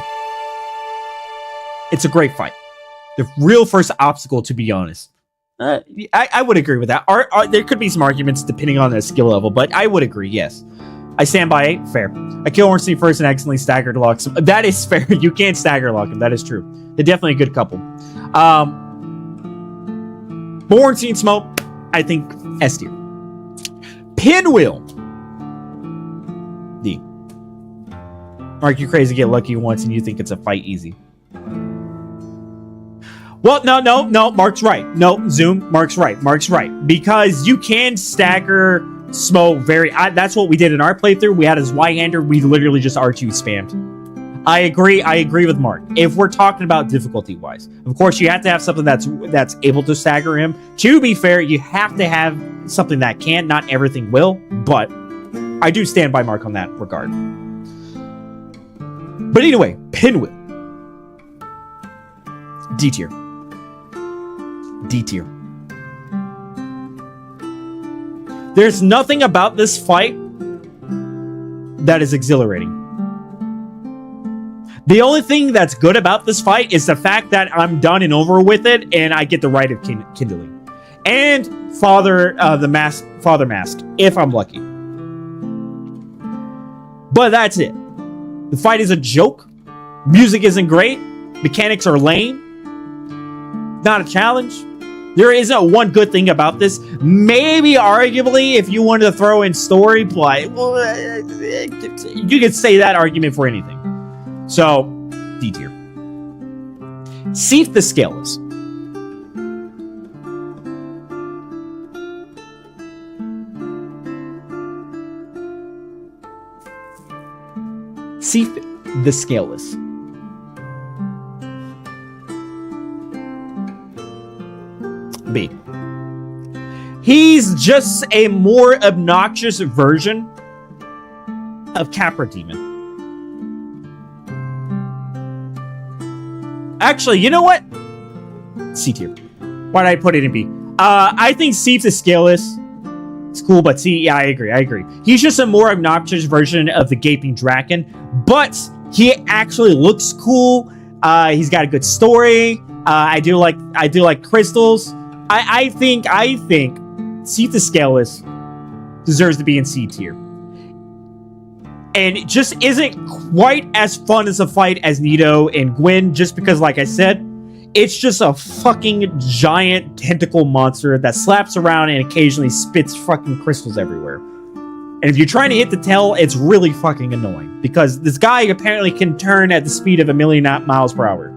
Speaker 1: It's a great fight. The real first obstacle, to be honest. I would agree with that. There could be some arguments depending on the skill level, but I would agree, yes. I stand by 8. Fair. I kill Ornstein first and accidentally staggered lock him. That is fair. You can't stagger lock him. That is true. They're definitely a good couple. Ornstein Smoke, I think S tier. Pinwheel. D. Mark, you crazy get lucky once and you think it's a fight easy. Well, no. Mark's right. No, Zoom. Mark's right. Because you can stagger Smo that's what we did in our playthrough. We had his Y-hander. We literally just R2 spammed. I agree with Mark. If we're talking about difficulty-wise, of course, you have to have something that's able to stagger him. To be fair, you have to have something that can. Not everything will, but I do stand by Mark on that regard. But anyway, Pinwheel. D tier. There's nothing about this fight that is exhilarating. The only thing that's good about this fight is the fact that I'm done and over with it, and I get the Rite of Kindling. And Father Mask, if I'm lucky. But that's it. The fight is a joke. Music isn't great. Mechanics are lame. Not a challenge. There isn't one good thing about this. Maybe, arguably, if you wanted to throw in story, but you could say that argument for anything. So, D tier. Seif the Scaleless. Seif the Scaleless. B. He's just a more obnoxious version of Capra Demon. Actually, you know what? C tier. Why did I put it in B? I think Seif the Scaleless. It's cool, but C, yeah, I agree. He's just a more obnoxious version of the Gaping Draken, but he actually looks cool. He's got a good story. I do like crystals. I think Seif the Scaleless deserves to be in C tier. And it just isn't quite as fun as a fight as Nito and Gwyn, just because, like I said, it's just a fucking giant tentacle monster that slaps around and occasionally spits fucking crystals everywhere. And if you're trying to hit the tail, it's really fucking annoying because this guy apparently can turn at the speed of 1,000,000 miles per hour.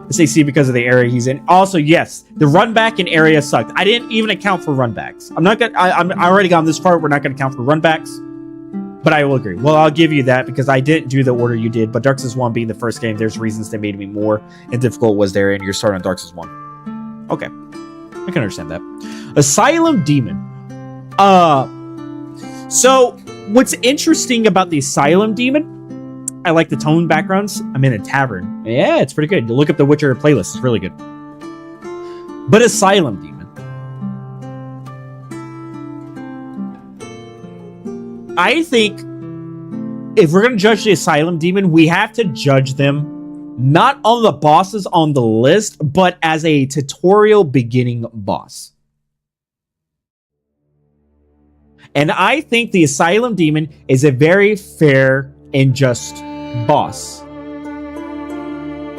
Speaker 1: It's AC because of the area he's in. Also, yes, the run back in area sucked. I didn't even account for run backs. I already gone this far. We're not going to count for run backs. But I will agree. Well, I'll give you that because I didn't do the order you did. But Dark Souls 1 being the first game, there's reasons that made me more and difficult was there, and you're starting on Dark Souls 1. Okay. I can understand that. Asylum Demon. So, what's interesting about the Asylum Demon, I like the tone backgrounds. I'm in a tavern. Yeah, it's pretty good. You look up the Witcher playlist. It's really good. But Asylum Demon. I think if we're going to judge the Asylum Demon, we have to judge them not on the bosses on the list, but as a tutorial beginning boss. And I think the Asylum Demon is a very fair and just boss.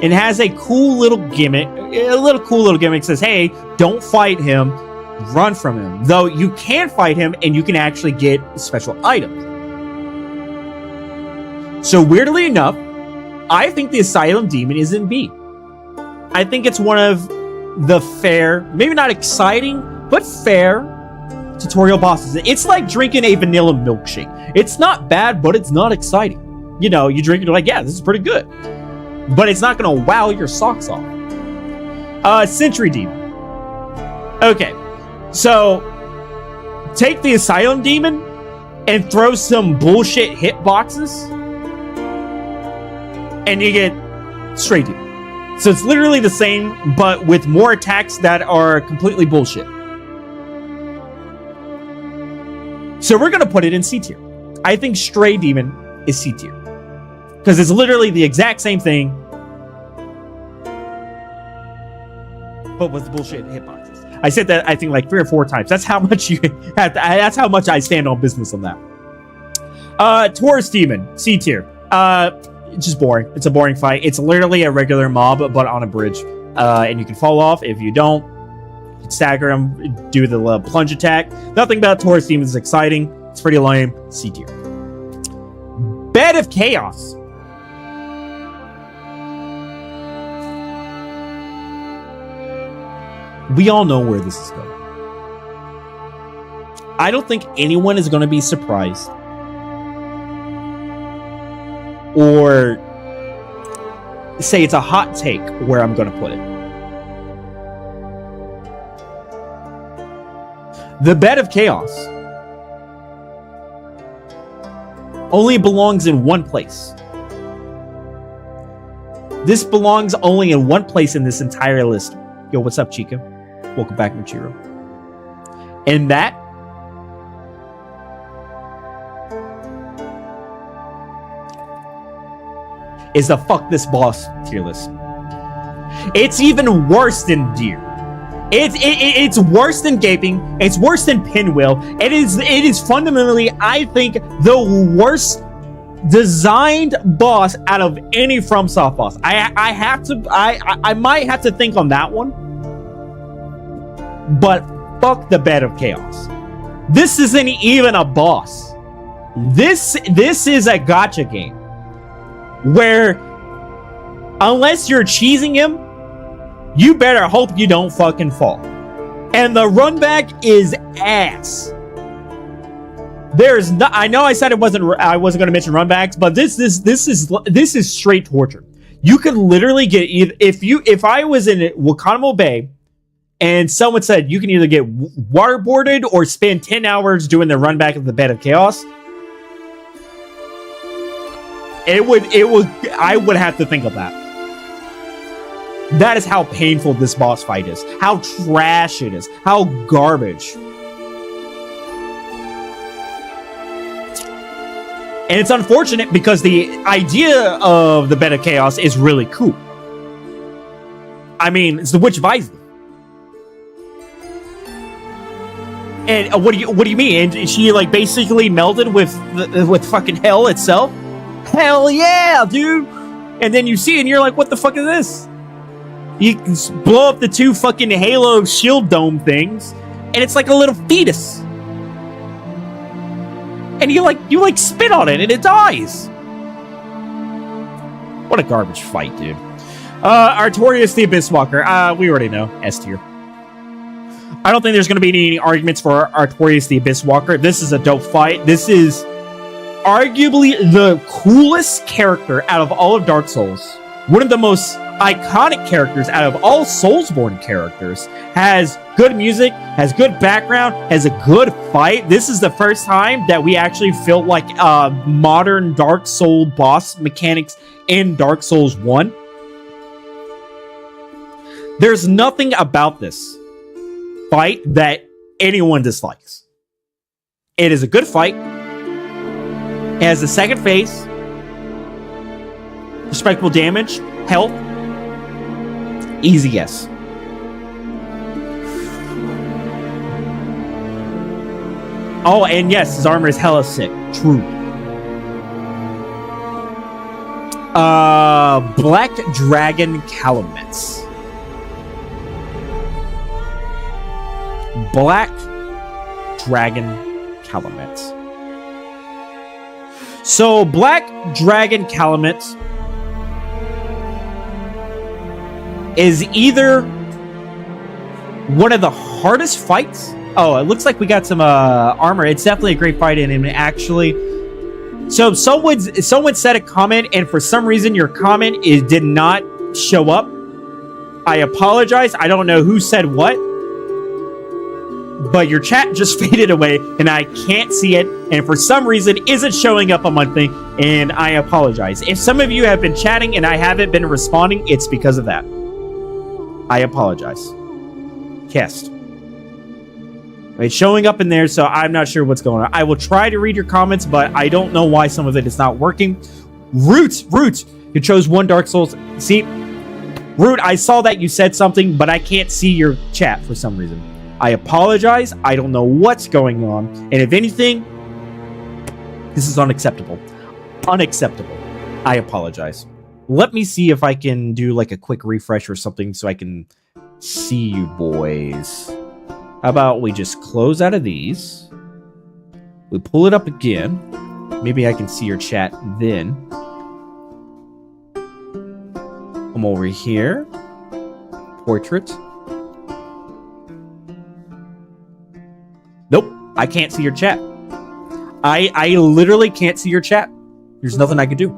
Speaker 1: It has a cool little gimmick. Says, hey, don't fight him. Run from him. Though you can fight him and you can actually get special items. So weirdly enough, I think the Asylum Demon is in B. I think it's one of the fair, maybe not exciting, but fair tutorial bosses. It's like drinking a vanilla milkshake. It's not bad, but it's not exciting. You know, you drink it, you're like, yeah, this is pretty good. But it's not going to wow your socks off. Sentry Demon. Okay. So, take the Asylum Demon and throw some bullshit hitboxes, and you get Stray Demon. So it's literally the same, but with more attacks that are completely bullshit. So we're going to put it in C tier. I think Stray Demon is C tier. Because it's literally the exact same thing, but with bullshit hitboxes. I said that I think like 3 or 4 times. That's how much you have to, that's how much I stand on business on that. Taurus Demon, C tier. It's just boring. It's a boring fight. It's literally a regular mob, but on a bridge. And you can fall off. If you don't, you can stagger him, do the plunge attack. Nothing about Taurus Demon is exciting. It's pretty lame. C tier. Bed of Chaos. We all know where this is going. I don't think anyone is going to be surprised or say it's a hot take where I'm going to put it. The Bed of Chaos only belongs in one place. This belongs only in one place in this entire list. Yo, what's up, Chica? Welcome back, Michiro. And that is the fuck this boss tier list. It's even worse than Deer. It's worse than Gaping. It's worse than Pinwheel. It is fundamentally, I think, the worst designed boss out of any FromSoft boss. I might have to think on that one. But fuck the Bed of Chaos. This isn't even a boss. This is a gacha game where unless you're cheesing him, you better hope you don't fucking fall. And the run back is ass. There's no, I know I said I wasn't going to mention run backs, but this is straight torture. You could literally get if I was in Wakanomo Bay and someone said you can either get waterboarded or spend 10 hours doing the run back of the Bed of Chaos, I would have to think of that. That is how painful this boss fight is. How trash it is. How garbage. And it's unfortunate because the idea of the Bed of Chaos is really cool. I mean, it's the Witch of Isley. And what do you mean? And she like basically melded with fucking hell itself? Hell yeah, dude! And then you see it and you're like, what the fuck is this? You can blow up the 2 fucking Halo shield dome things, and it's like a little fetus. And you spit on it and it dies. What a garbage fight, dude. Artorias the Abyss Walker. We already know. S tier. I don't think there's going to be any arguments for Artorias the Abyss Walker. This is a dope fight. This is arguably the coolest character out of all of Dark Souls. One of the most iconic characters out of all Soulsborne characters. Has good music, has good background, has a good fight. This is the first time that we actually felt like modern Dark Soul boss mechanics in Dark Souls 1. There's nothing about this fight that anyone dislikes. It is a good fight. It has a second phase. Respectable damage. Health. Easy yes. Oh, and yes, his armor is hella sick. True. Black Dragon Calumet. Black Dragon Calumet. So, Black Dragon Calumet is either one of the hardest fights. Oh, it looks like we got some armor. It's definitely a great fight in him, actually. So, someone said a comment, and for some reason, your comment did not show up. I apologize. I don't know who said what. But your chat just faded away, and I can't see it, and for some reason isn't showing up on my thing, and I apologize. If some of you have been chatting and I haven't been responding, it's because of that. I apologize. Cast. It's showing up in there, so I'm not sure what's going on. I will try to read your comments, but I don't know why some of it is not working. Root, you chose one Dark Souls. See, Root, I saw that you said something, but I can't see your chat for some reason. I apologize. I don't know what's going on. And if anything, this is unacceptable. Unacceptable. I apologize. Let me see if I can do like a quick refresh or something so I can see you boys. How about we just close out of these? We pull it up again. Maybe I can see your chat then. Come over here. Portrait. Nope, I can't see your chat. I literally can't see your chat. There's nothing I can do.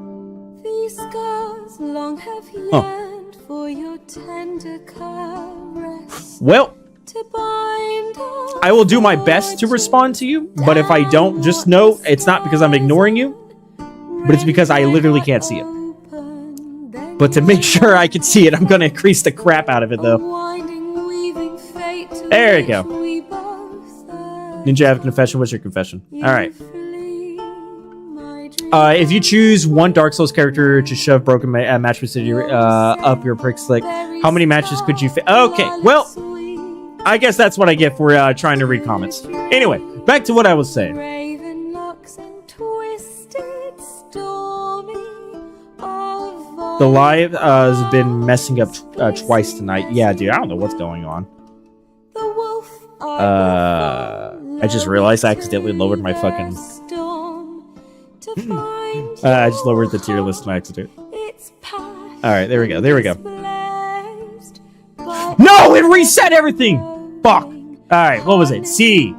Speaker 3: These scars long have yearned for your tender caress.
Speaker 1: Well,
Speaker 3: To bind us
Speaker 1: I will do my best to respond to you, but if I don't, just know it's not because I'm ignoring you, but it's because I literally can't see it. But to make sure I can see it, I'm gonna increase the crap out of it, though. There you go. Ninja, I have a confession. What's your confession? Alright. If you choose one Dark Souls character to shove Broken Matchmaking City up your prick slick, how many matches could you fit? Okay, well, I guess that's what I get for trying to read comments. Anyway, back to what I was saying. The live has been messing up twice tonight. Yeah, dude, I don't know what's going on. I just realized I accidentally lowered my fucking... I just lowered the tier list on accident. Alright, there we go. There we go. No! It reset everything! Fuck! Alright, what was it? C,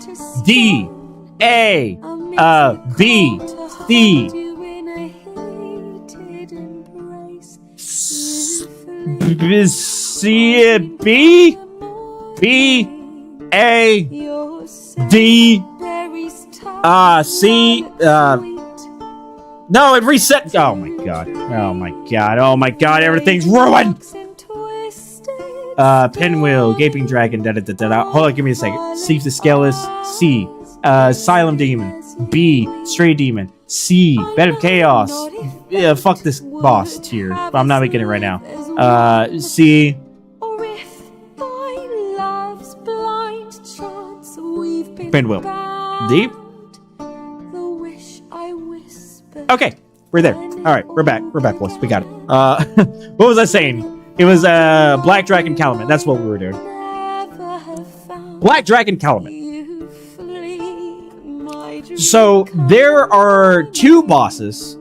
Speaker 1: D, A, B, C, C, B, B, A, D, C, no, it reset. Oh my god. Oh my god. Oh my god. Everything's ruined. Pinwheel, Gaping Dragon, da-da-da-da-da. Hold on, give me a second. C, the Scaleless. C, Asylum Demon. B, Stray Demon. C, Bed of Chaos. Yeah, fuck this boss tier. But I'm not making it right now. C. Pinwheel. D. Okay, we're there. Alright, we're back. We're back, boys. We got it. What was I saying? It was Black Dragon Calumet. That's what we were doing. Black Dragon Calumet. So there are 2 bosses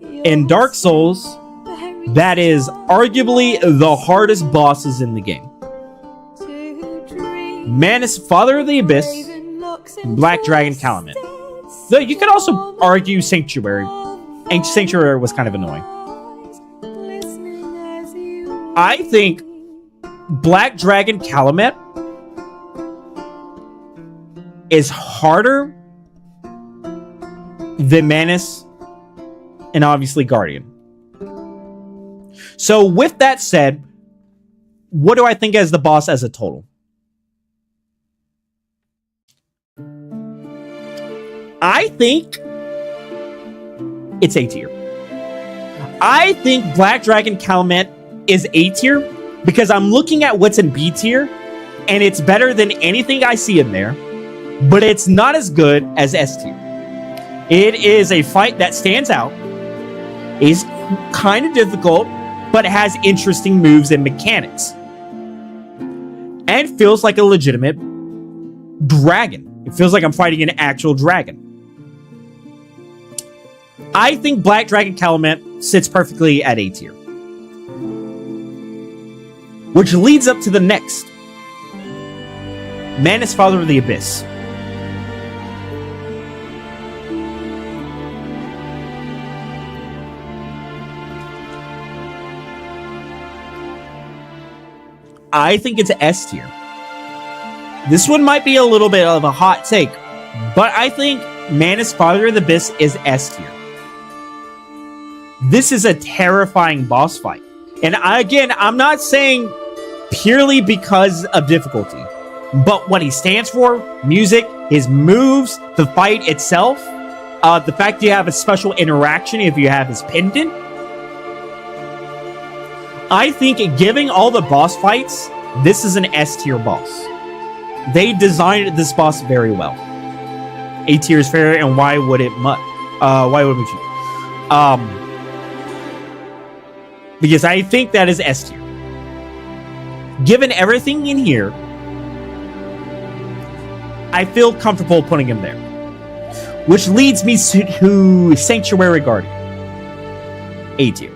Speaker 1: in Dark Souls that is arguably the hardest bosses in the game. Manus, Father of the Abyss, and Black Dragon Calumet. Though you could also argue Sanctuary. And Sanctuary was kind of annoying. I think Black Dragon Calumet is harder than Manus and obviously Guardian. So with that said, what do I think as the boss as a total? I think it's A tier. I think Black Dragon Calumet is A tier because I'm looking at what's in B tier and it's better than anything I see in there, but it's not as good as S tier. It is a fight that stands out, is kind of difficult, but has interesting moves and mechanics, and feels like a legitimate dragon. It feels like I'm fighting an actual dragon. I think Black Dragon Calumet sits perfectly at A tier. Which leads up to the next. Manus, Father of the Abyss. I think it's S tier. This one might be a little bit of a hot take, but I think Manus, Father of the Abyss is S tier. This is a terrifying boss fight. And I'm not saying purely because of difficulty, but what he stands for, music, his moves, the fight itself, the fact you have a special interaction if you have his pendant. I think giving all the boss fights, this is an S tier boss. They designed this boss very well. A tier is fair, and why would it choose? Because I think that is S tier. Given everything in here, I feel comfortable putting him there. Which leads me to Sanctuary Guardian. A tier.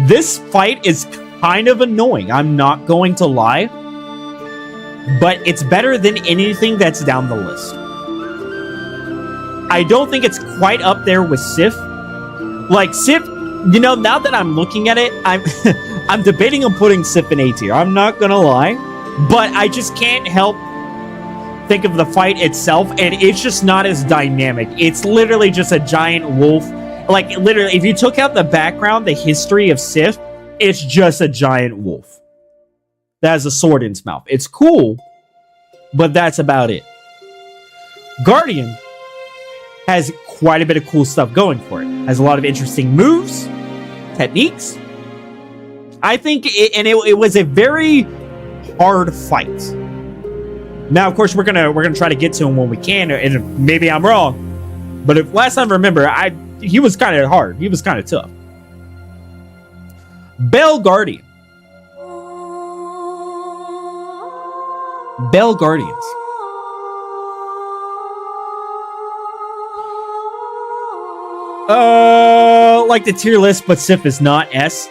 Speaker 1: This fight is kind of annoying, I'm not going to lie. But it's better than anything that's down the list. I don't think it's quite up there with Sif. Like, Sif, you know, now that I'm looking at it, I'm debating on putting Sif in A tier. I'm not gonna lie. But I just can't help think of the fight itself, and it's just not as dynamic. It's literally just a giant wolf. Like, literally, if you took out the background, the history of Sif, it's just a giant wolf that has a sword in its mouth. It's cool, but that's about it. Guardian has quite a bit of cool stuff going for it. Has a lot of interesting moves, techniques. I think it was a very hard fight. Now, of course, we're gonna try to get to him when we can, and maybe I'm wrong. But if last time I remember, he was kind of hard. He was kind of tough. Bell Guardian. Bell Guardians. Like the tier list, but Sif is not S.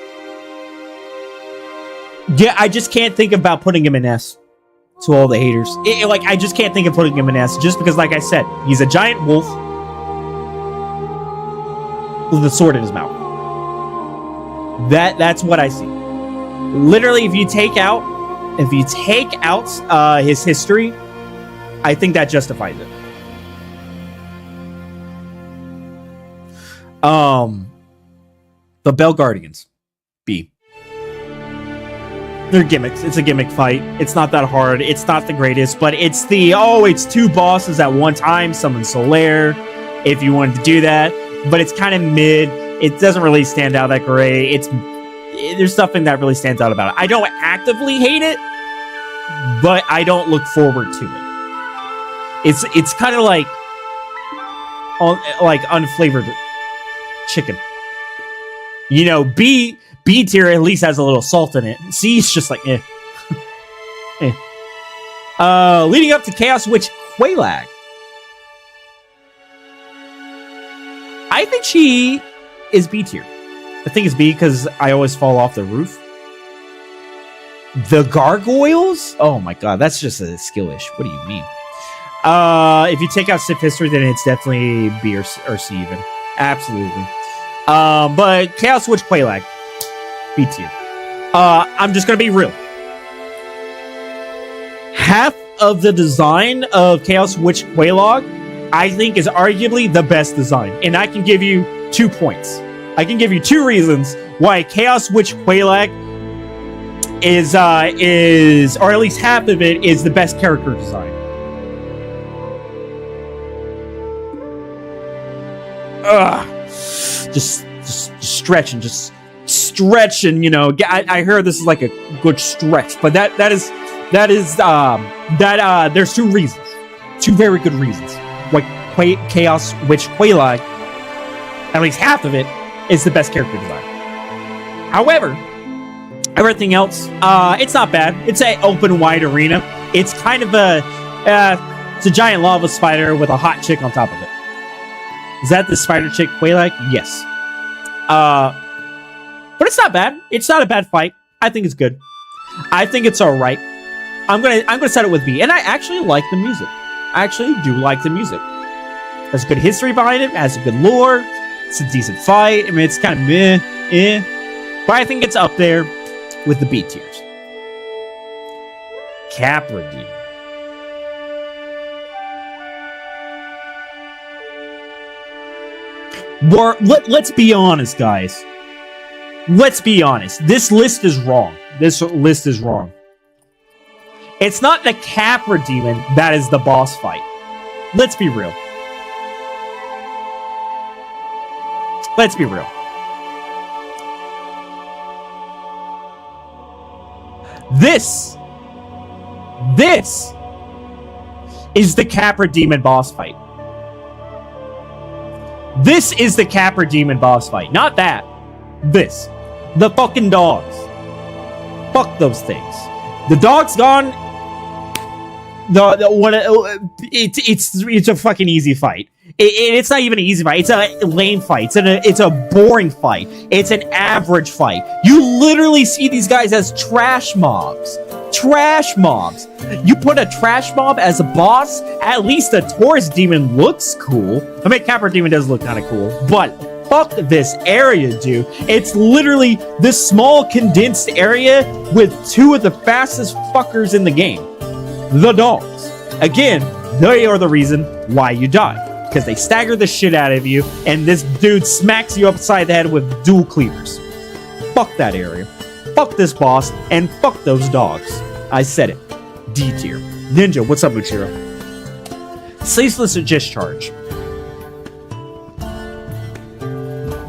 Speaker 1: Yeah, I just can't think about putting him in S. To all the haters. I just can't think of putting him in S, just because, like I said, he's a giant wolf with a sword in his mouth. That's what I see. Literally, if you take out his history, I think that justifies it. The Bell Guardians, B. They're gimmicks. It's a gimmick fight. It's not that hard. It's not the greatest, but it's it's 2 bosses at one time. Summon Solaire, if you wanted to do that, but it's kind of mid. It doesn't really stand out that great. There's nothing that really stands out about it. I don't actively hate it, but I don't look forward to it. It's kind of like unflavored chicken. You know, B tier at least has a little salt in it. C is just like eh. Leading up to Chaos Witch Quelaag. think she is B tier. I think it's B because I always fall off the roof. The gargoyles? Oh my god, that's just a skill issue. What do you mean? If you take out Sith history, then it's definitely B or C even. Absolutely. But Chaos Witch Quelaag, B tier. I'm just gonna be real. Half of the design of Chaos Witch Quelaag, I think, is arguably the best design, and I can give you 2 points. I can give you 2 reasons why Chaos Witch Quelaag is, or at least half of it, is the best character design. Just stretch and you know, I heard this is like a good stretch, but there's 2 reasons, 2 very good reasons why Chaos Witch Quelaag, at least half of it, is the best character design. However, everything else, it's not bad. It's an open wide arena. It's kind of it's a giant lava spider with a hot chick on top of it. Is that the spider chick Quelaag? Yes. But it's not bad. It's not a bad fight. I think it's good. I think it's all right. I'm gonna set it with B, and I actually like the music. I actually do like the music. There's good history behind it. It has a good lore. It's a decent fight. I mean, it's kind of meh, but I think it's up there with the B tiers. Capra Demon. Let's be honest, guys. Let's be honest. This list is wrong. This list is wrong. It's not the Capra Demon that is the boss fight. Let's be real. Let's be real. This is the Capra Demon boss fight. This is the Capra Demon boss fight. Not that. This. The fucking dogs. Fuck those things. The dog's gone. It's a fucking easy fight. It's not even an easy fight. It's a lame fight. It's a boring fight. It's an average fight. You literally see these guys as trash mobs. Trash mobs. You put a trash mob as a boss, at least a Taurus Demon looks cool. I mean, Capra Demon does look kind of cool, but fuck this area, dude. It's literally this small condensed area with 2 of the fastest fuckers in the game. The dogs. Again, they are the reason why you die. Because they stagger the shit out of you, and this dude smacks you upside the head with dual cleavers. Fuck that area. Fuck this boss, and fuck those dogs. I said it. D tier. Ninja, what's up, Muchiro? Ceaseless Discharge.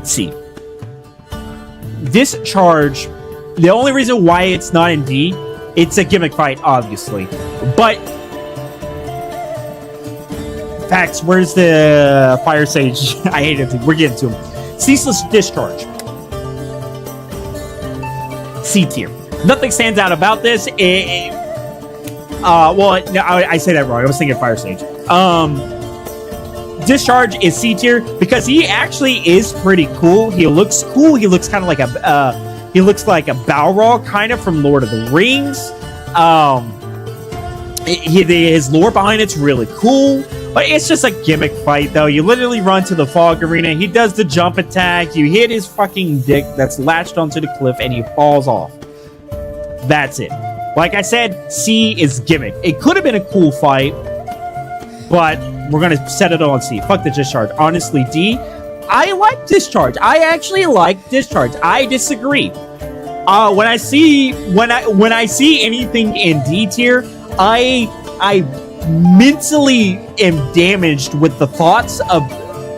Speaker 1: C. Discharge, the only reason why it's not in D, it's a gimmick fight, obviously. But facts, where's the Fire Sage? I hate it. We're getting to him. Ceaseless Discharge. C tier. Nothing stands out about this. Well, no, I say that wrong. I was thinking Fire Sage. Discharge is C tier because he actually is pretty cool. He looks cool. He looks kind of like he looks like a Balrog kind of from Lord of the Rings. His lore behind it's really cool. But it's just a gimmick fight, though. You literally run to the fog arena. He does the jump attack. You hit his fucking dick that's latched onto the cliff, and he falls off. That's it. Like I said, C is gimmick. It could have been a cool fight, but we're going to set it on C. Fuck the Discharge. Honestly, D. I like Discharge. I actually like Discharge. I disagree. When I see anything in D tier, I mentally am damaged with the thoughts of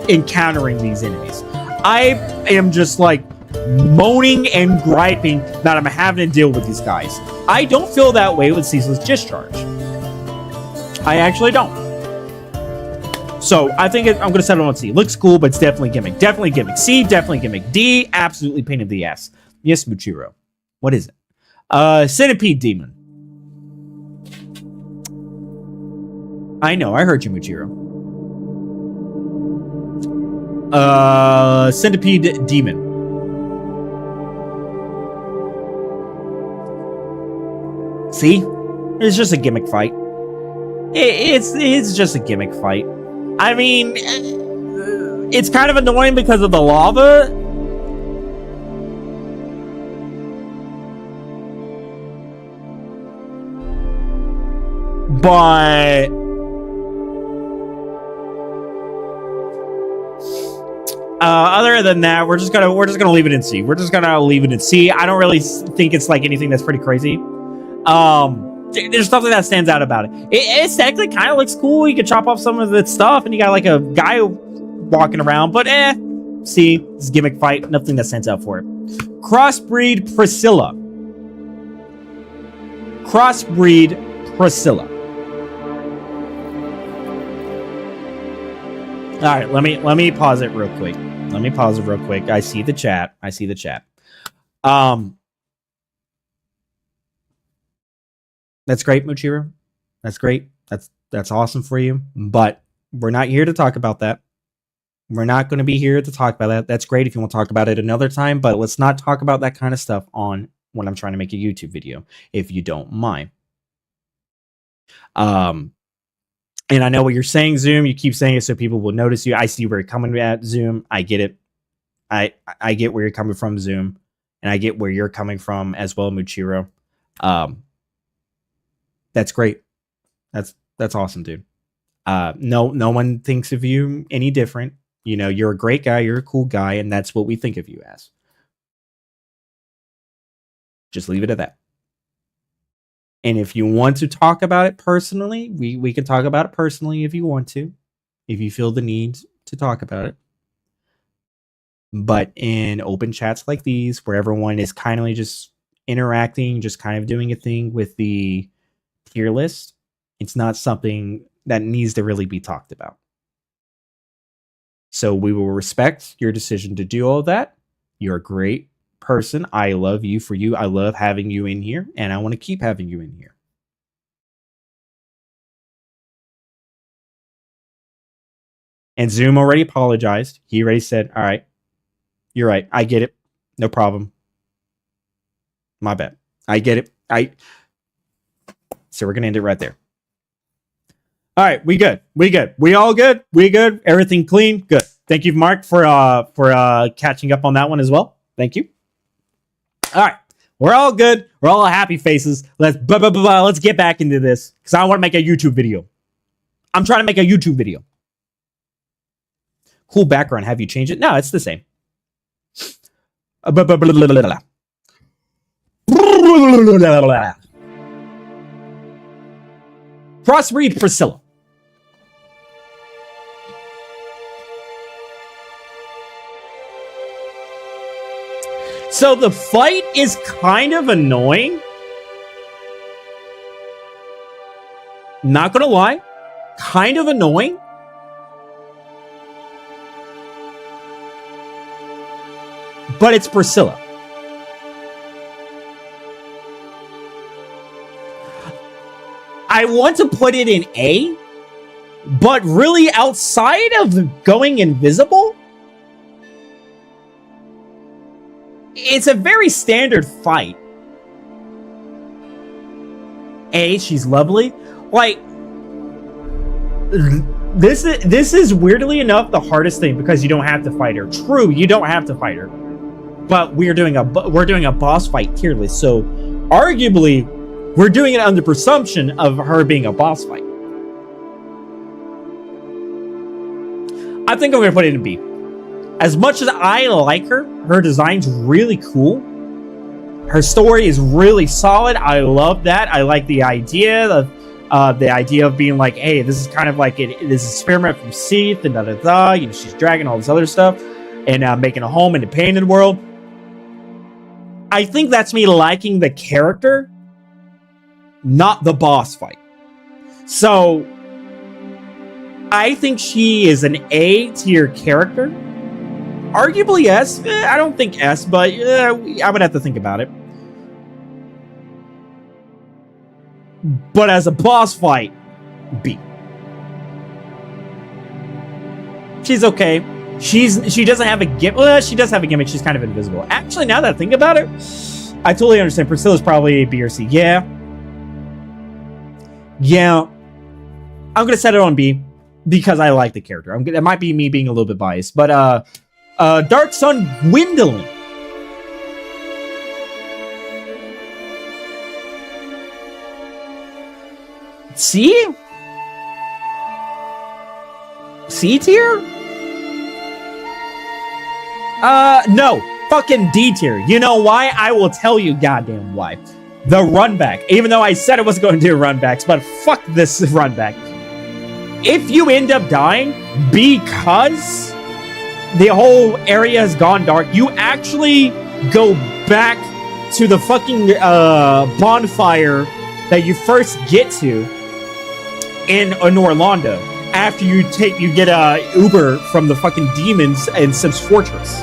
Speaker 1: encountering these enemies. I am just like moaning and griping that I'm having to deal with these guys. I don't feel that way with Ceaseless Discharge. I actually don't. So I think I'm going to settle on C. Looks cool, but it's definitely gimmick. Definitely gimmick. C, definitely gimmick. D, absolutely pain in the ass. Yes, Muchiro. What is it? Centipede Demon. I know, I heard you, Muchiro. Centipede Demon. See? It's just a gimmick fight. It's just a gimmick fight. I mean, it's kind of annoying because of the lava. But other than that, we're just gonna leave it in C. We're just gonna leave it in C. I don't really think it's like anything that's pretty crazy. There's something that stands out about it. It aesthetically kind of looks cool. You can chop off some of its stuff, and you got like a guy walking around. But C, it's a gimmick fight. Nothing that stands out for it. Crossbreed Priscilla. Crossbreed Priscilla. All right, let me pause it real quick. I see the chat. That's great, Muchiro. That's great. That's awesome for you. But we're not here to talk about that. We're not going to be here to talk about that. That's great if you want to talk about it another time, but let's not talk about that kind of stuff on when I'm trying to make a YouTube video, if you don't mind. And I know what you're saying, Zoom. You keep saying it so people will notice you. I see where you're coming at, Zoom. I get it. I get where you're coming from, Zoom. And I get where you're coming from as well, Muchiro. That's great. That's awesome, dude. No one thinks of you any different. You know, you're a great guy. You're a cool guy. And that's what we think of you as. Just leave it at that. And if you want to talk about it personally, we can talk about it personally if you want to, if you feel the need to talk about it. But in open chats like these, where everyone is kindly just interacting, just kind of doing a thing with the tier list, it's not something that needs to really be talked about. So we will respect your decision to do all that. You're a great person. I love you for you. I love having you in here, and I want to keep having you in here. And Zoom already apologized. He already said, all right, you're right. I get it. No problem. My bad. I get it. So we're going to end it right there. All right, we good. We all good. We good. Everything clean. Good. Thank you, Mark, for catching up on that one as well. Thank you. All right, we're all good. We're all happy faces. Let's get back into this because I want to make a YouTube video. I'm trying to make a YouTube video. Cool background. Have you changed it? No, it's the same. Crossbreed Priscilla. So the fight is kind of annoying. Not gonna lie. Kind of annoying. But it's Priscilla. I want to put it in A, but really outside of going invisible, it's a very standard fight. A, she's lovely. Like, this is weirdly enough the hardest thing because you don't have to fight her. True, you don't have to fight her, but we're doing a boss fight tier list, so arguably we're doing it under presumption of her being a boss fight. I think I'm gonna put it in B. As much as I like her, her design's really cool. Her story is really solid. I love that. I like the idea of being like, hey, this is kind of like this experiment from Seath and da-da-da. You know, she's dragging all this other stuff and making a home in the painted world. I think that's me liking the character, not the boss fight. So I think she is an A tier character. Arguably S. I don't think S, but I would have to think about it. But as a boss fight, B. She's okay. She doesn't have a gimmick. Well, she does have a gimmick. She's kind of invisible. Actually, now that I think about it, I totally understand. Priscilla's probably a B or C. Yeah. I'm gonna set it on B because I like the character. It might be me being a little bit biased, but Dark Sun Gwendolyn. C? C tier? No. Fucking D tier. You know why? I will tell you goddamn why. The run back. Even though I said I wasn't going to do run backs, but fuck this run back. If you end up dying because the whole area has gone dark, you actually go back to the fucking bonfire that you first get to in Orlando after you get a Uber from the fucking demons in Sims Fortress.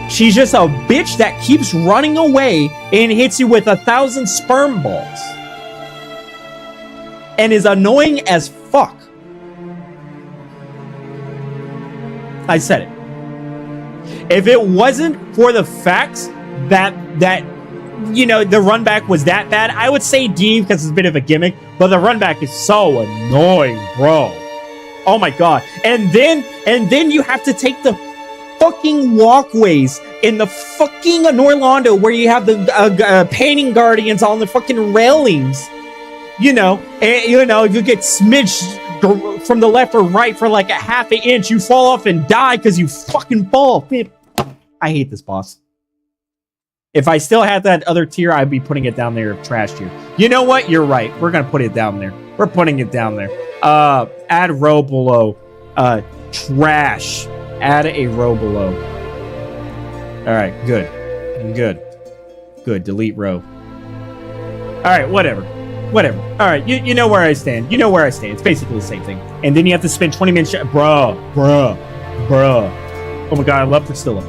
Speaker 1: She's just a bitch that keeps running away and hits you with 1,000 sperm balls. And is annoying as fuck. I said it. If it wasn't for the fact that you know, the run back was that bad, I would say D because it's a bit of a gimmick, but the run back is so annoying, bro. Oh my god. And then you have to take the fucking walkways in the fucking Orlando where you have the painting guardians on the fucking railings. You know, and, you know, you get smidged from the left or right for like a half an inch, you fall off and die because you fucking fall. I hate this boss. If I still had that other tier, I'd be putting it down there, trash tier. You know what? You're right. We're gonna put it down there. We're putting it down there. Add row below. Trash. Add a row below. All right, good. Delete row. All right, whatever. All right, you know where I stand. It's basically the same thing. And then you have to spend 20 minutes. Bruh. Oh my god, I love Priscilla.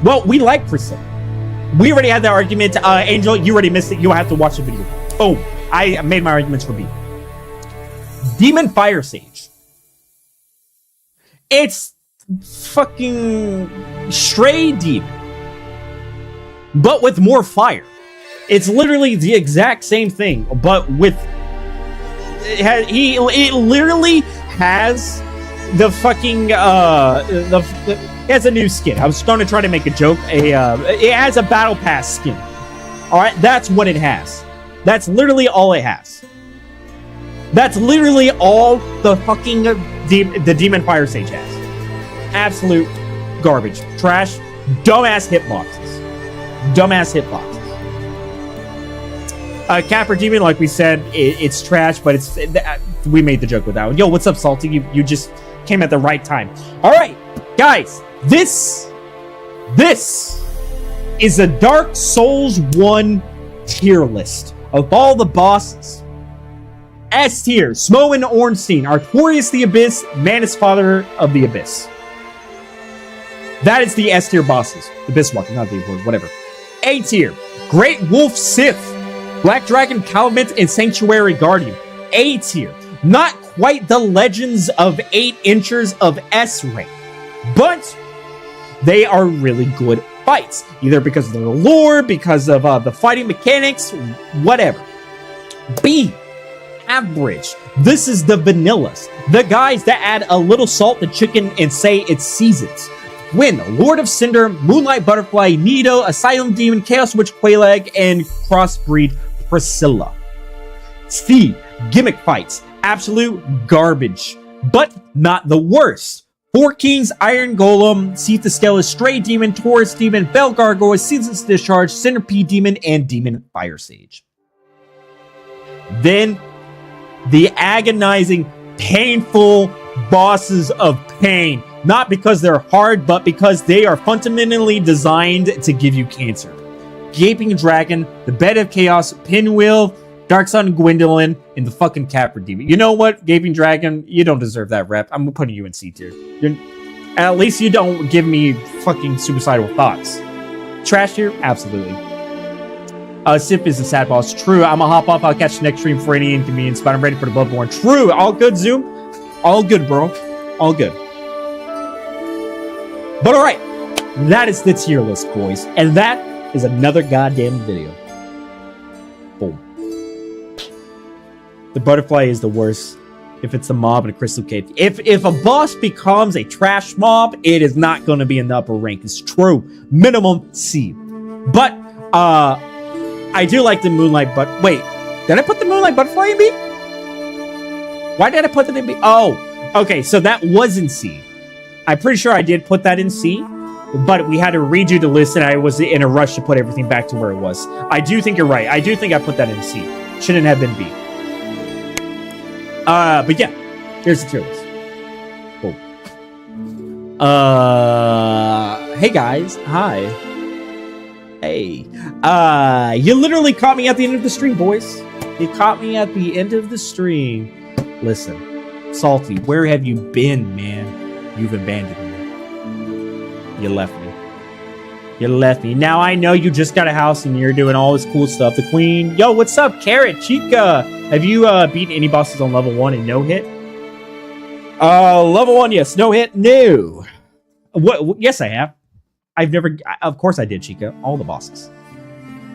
Speaker 1: Well, we like Priscilla. We already had that argument. Angel, you already missed it. You'll have to watch the video. Oh, I made my arguments for B. Demon Fire Sage. It's fucking Stray Demon, but with more fire. It's literally the exact same thing, but with it literally has the fucking it has a new skin. I was going to try to make a joke. It has a battle pass skin. All right, that's what it has. That's literally all it has. That's literally all the fucking the Demon Fire Sage has. Absolute garbage, trash, dumbass hitboxes. Capper Demon, like we said, it's trash, but we made the joke with that one. Yo, what's up, Salty? You just came at the right time. All right, guys, this is a Dark Souls 1 tier list of all the bosses. S tier: Smough Ornstein, Artorias the Abyss, Manus Father of the Abyss. That is the S tier bosses. The Abyss Walker, not the word, whatever. A tier: Great Wolf Sith, Black Dragon Calumet, and Sanctuary Guardian. A tier: not quite the Legends of 8 Inchers of S rank, but they are really good fights, either because of the lore, because of the fighting mechanics, whatever. B, average. This is the vanillas, the guys that add a little salt to chicken and say it's seasons. Win Lord of Cinder, Moonlight Butterfly, Nido, Asylum Demon, Chaos Witch Quelaag, and Crossbreed Priscilla. C, gimmick fights. Absolute garbage, but not the worst. Four Kings, Iron Golem, Cephascella, Stray Demon, Taurus Demon, Bell Gargoyle, Season's Discharge, Centipede Demon, and Demon Fire Sage. Then, the agonizing, painful bosses of pain. Not because they're hard, but because they are fundamentally designed to give you cancer. Gaping Dragon, the Bed of Chaos, Pinwheel, Dark Sun Gwendolyn, and the fucking Capra Demon. You know what, Gaping Dragon? You don't deserve that rep. I'm putting you in C tier. At least you don't give me fucking suicidal thoughts. Trash tier? Absolutely. Sip is a sad boss. True. I'm gonna hop off. I'll catch the next stream for any inconvenience, but I'm ready for the Bloodborne. True. All good, Zoom. All good, bro. All good. But all right, that is the tier list, boys. And that is another goddamn video. Boom. The butterfly is the worst if it's a mob in a crystal cave. If a boss becomes a trash mob, it is not going to be in the upper rank. It's true. Minimum C. But I do like the moonlight wait, did I put the moonlight butterfly in B? Why did I put that in B? Oh, okay, so that was in C. I'm pretty sure I did put that in C, but we had to redo the list and I was in a rush to put everything back to where it was. I do think you're right. I do think I put that in C. Shouldn't have been B. But yeah, here's the tier list. Cool. Hey guys. Hi. Hey. You literally caught me at the end of the stream, boys. You caught me at the end of the stream. Listen, Salty, where have you been, man? You've abandoned me. You left me. You left me. Now I know you just got a house and you're doing all this cool stuff. The queen. Yo, what's up, Carrot? Chica. Have you beaten any bosses on level 1 and no hit? Level 1, yes. No hit? No. What? Yes, I have. I've never... Of course I did, Chica. All the bosses.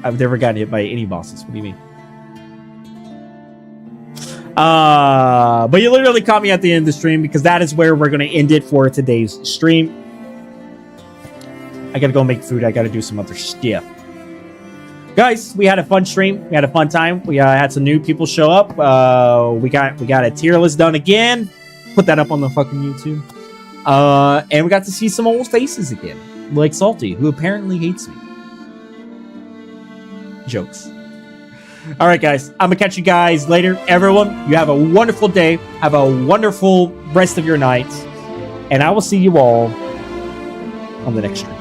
Speaker 1: I've never gotten hit by any bosses. What do you mean? But you literally caught me at the end of the stream because that is where we're going to end it for today's stream. I gotta go make food. I gotta do some other stuff. Guys, we had a fun stream. We had a fun time. We had some new people show up. We got a tier list done again. Put that up on the fucking YouTube. And we got to see some old faces again. Like Salty, who apparently hates me. Jokes. Alright, guys. I'm gonna catch you guys later. Everyone, you have a wonderful day. Have a wonderful rest of your night. And I will see you all on the next stream.